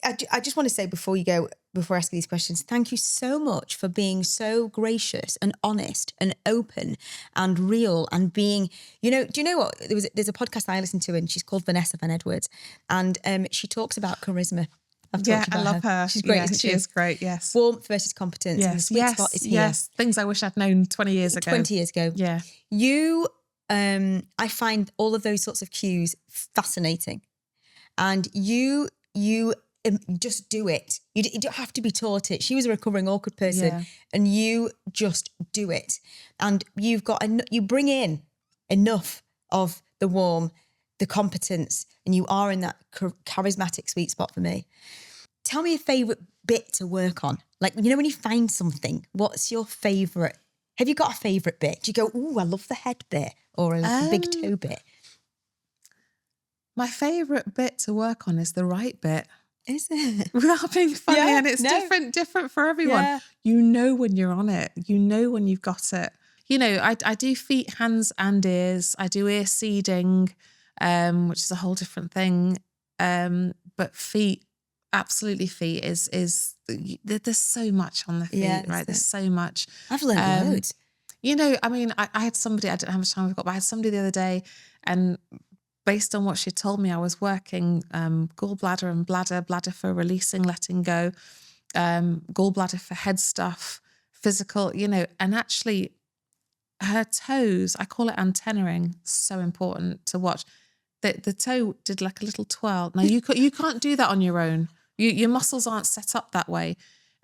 I just want to say before I ask you these questions, thank you so much for being so gracious and honest and open and real and being, do you know what? There's a podcast I listened to and she's called Vanessa Van Edwards and she talks about charisma. I've talked about I love her. She's great, yeah, isn't she? She is great, yes. Warmth versus competence. And the sweet spot is here. Yes, things I wish I'd known 20 years ago. 20 years ago. Yeah. You, I find all of those sorts of cues fascinating. And you just do it. You don't have to be taught it. She was a recovering awkward person and you just do it. And you bring in enough of the warm, the competence, and you are in that charismatic sweet spot for me. Tell me a favourite bit to work on. Like, you know, when you find something, what's your favourite? Have you got a favourite bit? Do you go, ooh, I love the head bit or a big toe bit? My favourite bit to work on is the right bit. Is it? Without being funny, and it's different for everyone. Yeah. You know when you're on it. You know when you've got it. You know, I do feet, hands and ears. I do ear seeding, which is a whole different thing. But feet, absolutely feet is there's so much on the feet, right? There's so much. I've learned loads. You know, I mean, I had somebody, I don't know how much time we've got, but I had somebody the other day, and based on what she told me, I was working gallbladder and bladder for releasing, letting go, gallbladder for head stuff, physical, you know, and actually her toes, I call it antennering, so important to watch. The toe did like a little twirl. Now you can't do that on your own. Your muscles aren't set up that way.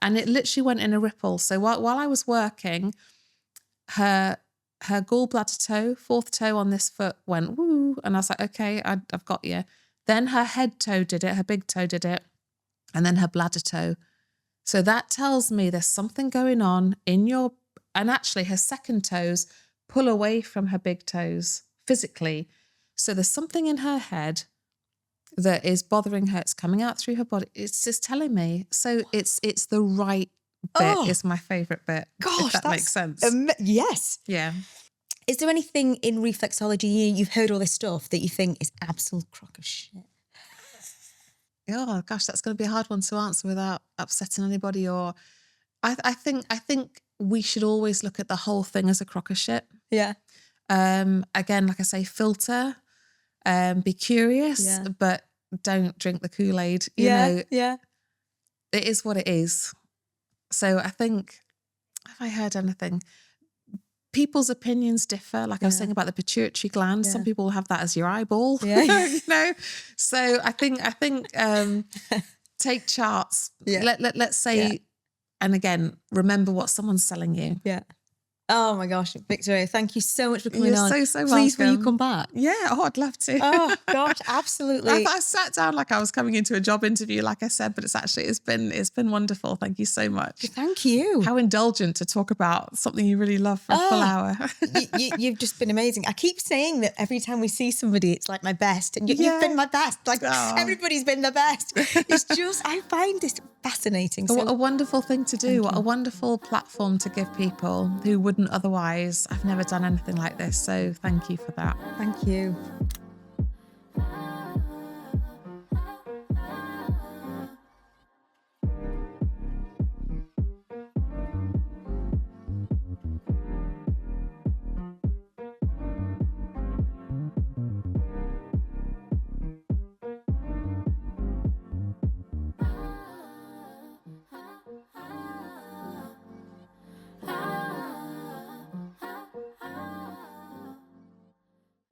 And it literally went in a ripple. So while I was working, her gallbladder toe, fourth toe on this foot went woo. And I was like, okay, I've got you. Then her head toe did it, her big toe did it. And then her bladder toe. So that tells me there's something going on in and actually her second toes pull away from her big toes physically. So there's something in her head that is bothering her. It's coming out through her body. It's just telling me. So it's the right bit is my favourite bit. Gosh, if that makes sense. Yes. Yeah. Is there anything in reflexology, you've heard all this stuff, that you think is absolute crock of shit? Oh gosh, that's going to be a hard one to answer without upsetting anybody. Or I think we should always look at the whole thing as a crock of shit. Yeah. Again, like I say, filter, be curious, but don't drink the Kool-Aid. You know, it is what it is. So I think, have I heard anything? People's opinions differ. Like I was saying about the pituitary gland, some people have that as your eyeball. Yeah. You know, so I think take charts. Let's say, and again, remember what someone's selling you. Yeah. Oh my gosh, Victoria, thank you so much for coming on. You're so Please, welcome. will you come back? Yeah, I'd love to. Oh gosh, absolutely. I sat down like I was coming into a job interview, like I said, but it's been wonderful. Thank you so much. Thank you. How indulgent to talk about something you really love for a full hour. You've just been amazing. I keep saying that every time we see somebody, it's like my best. And you've been my best. Like everybody's been the best. It's just, I find this fascinating. So, what a wonderful thing to do. What a wonderful platform to give people who wouldn't otherwise. I've never done anything like this. So thank you for that. Thank you.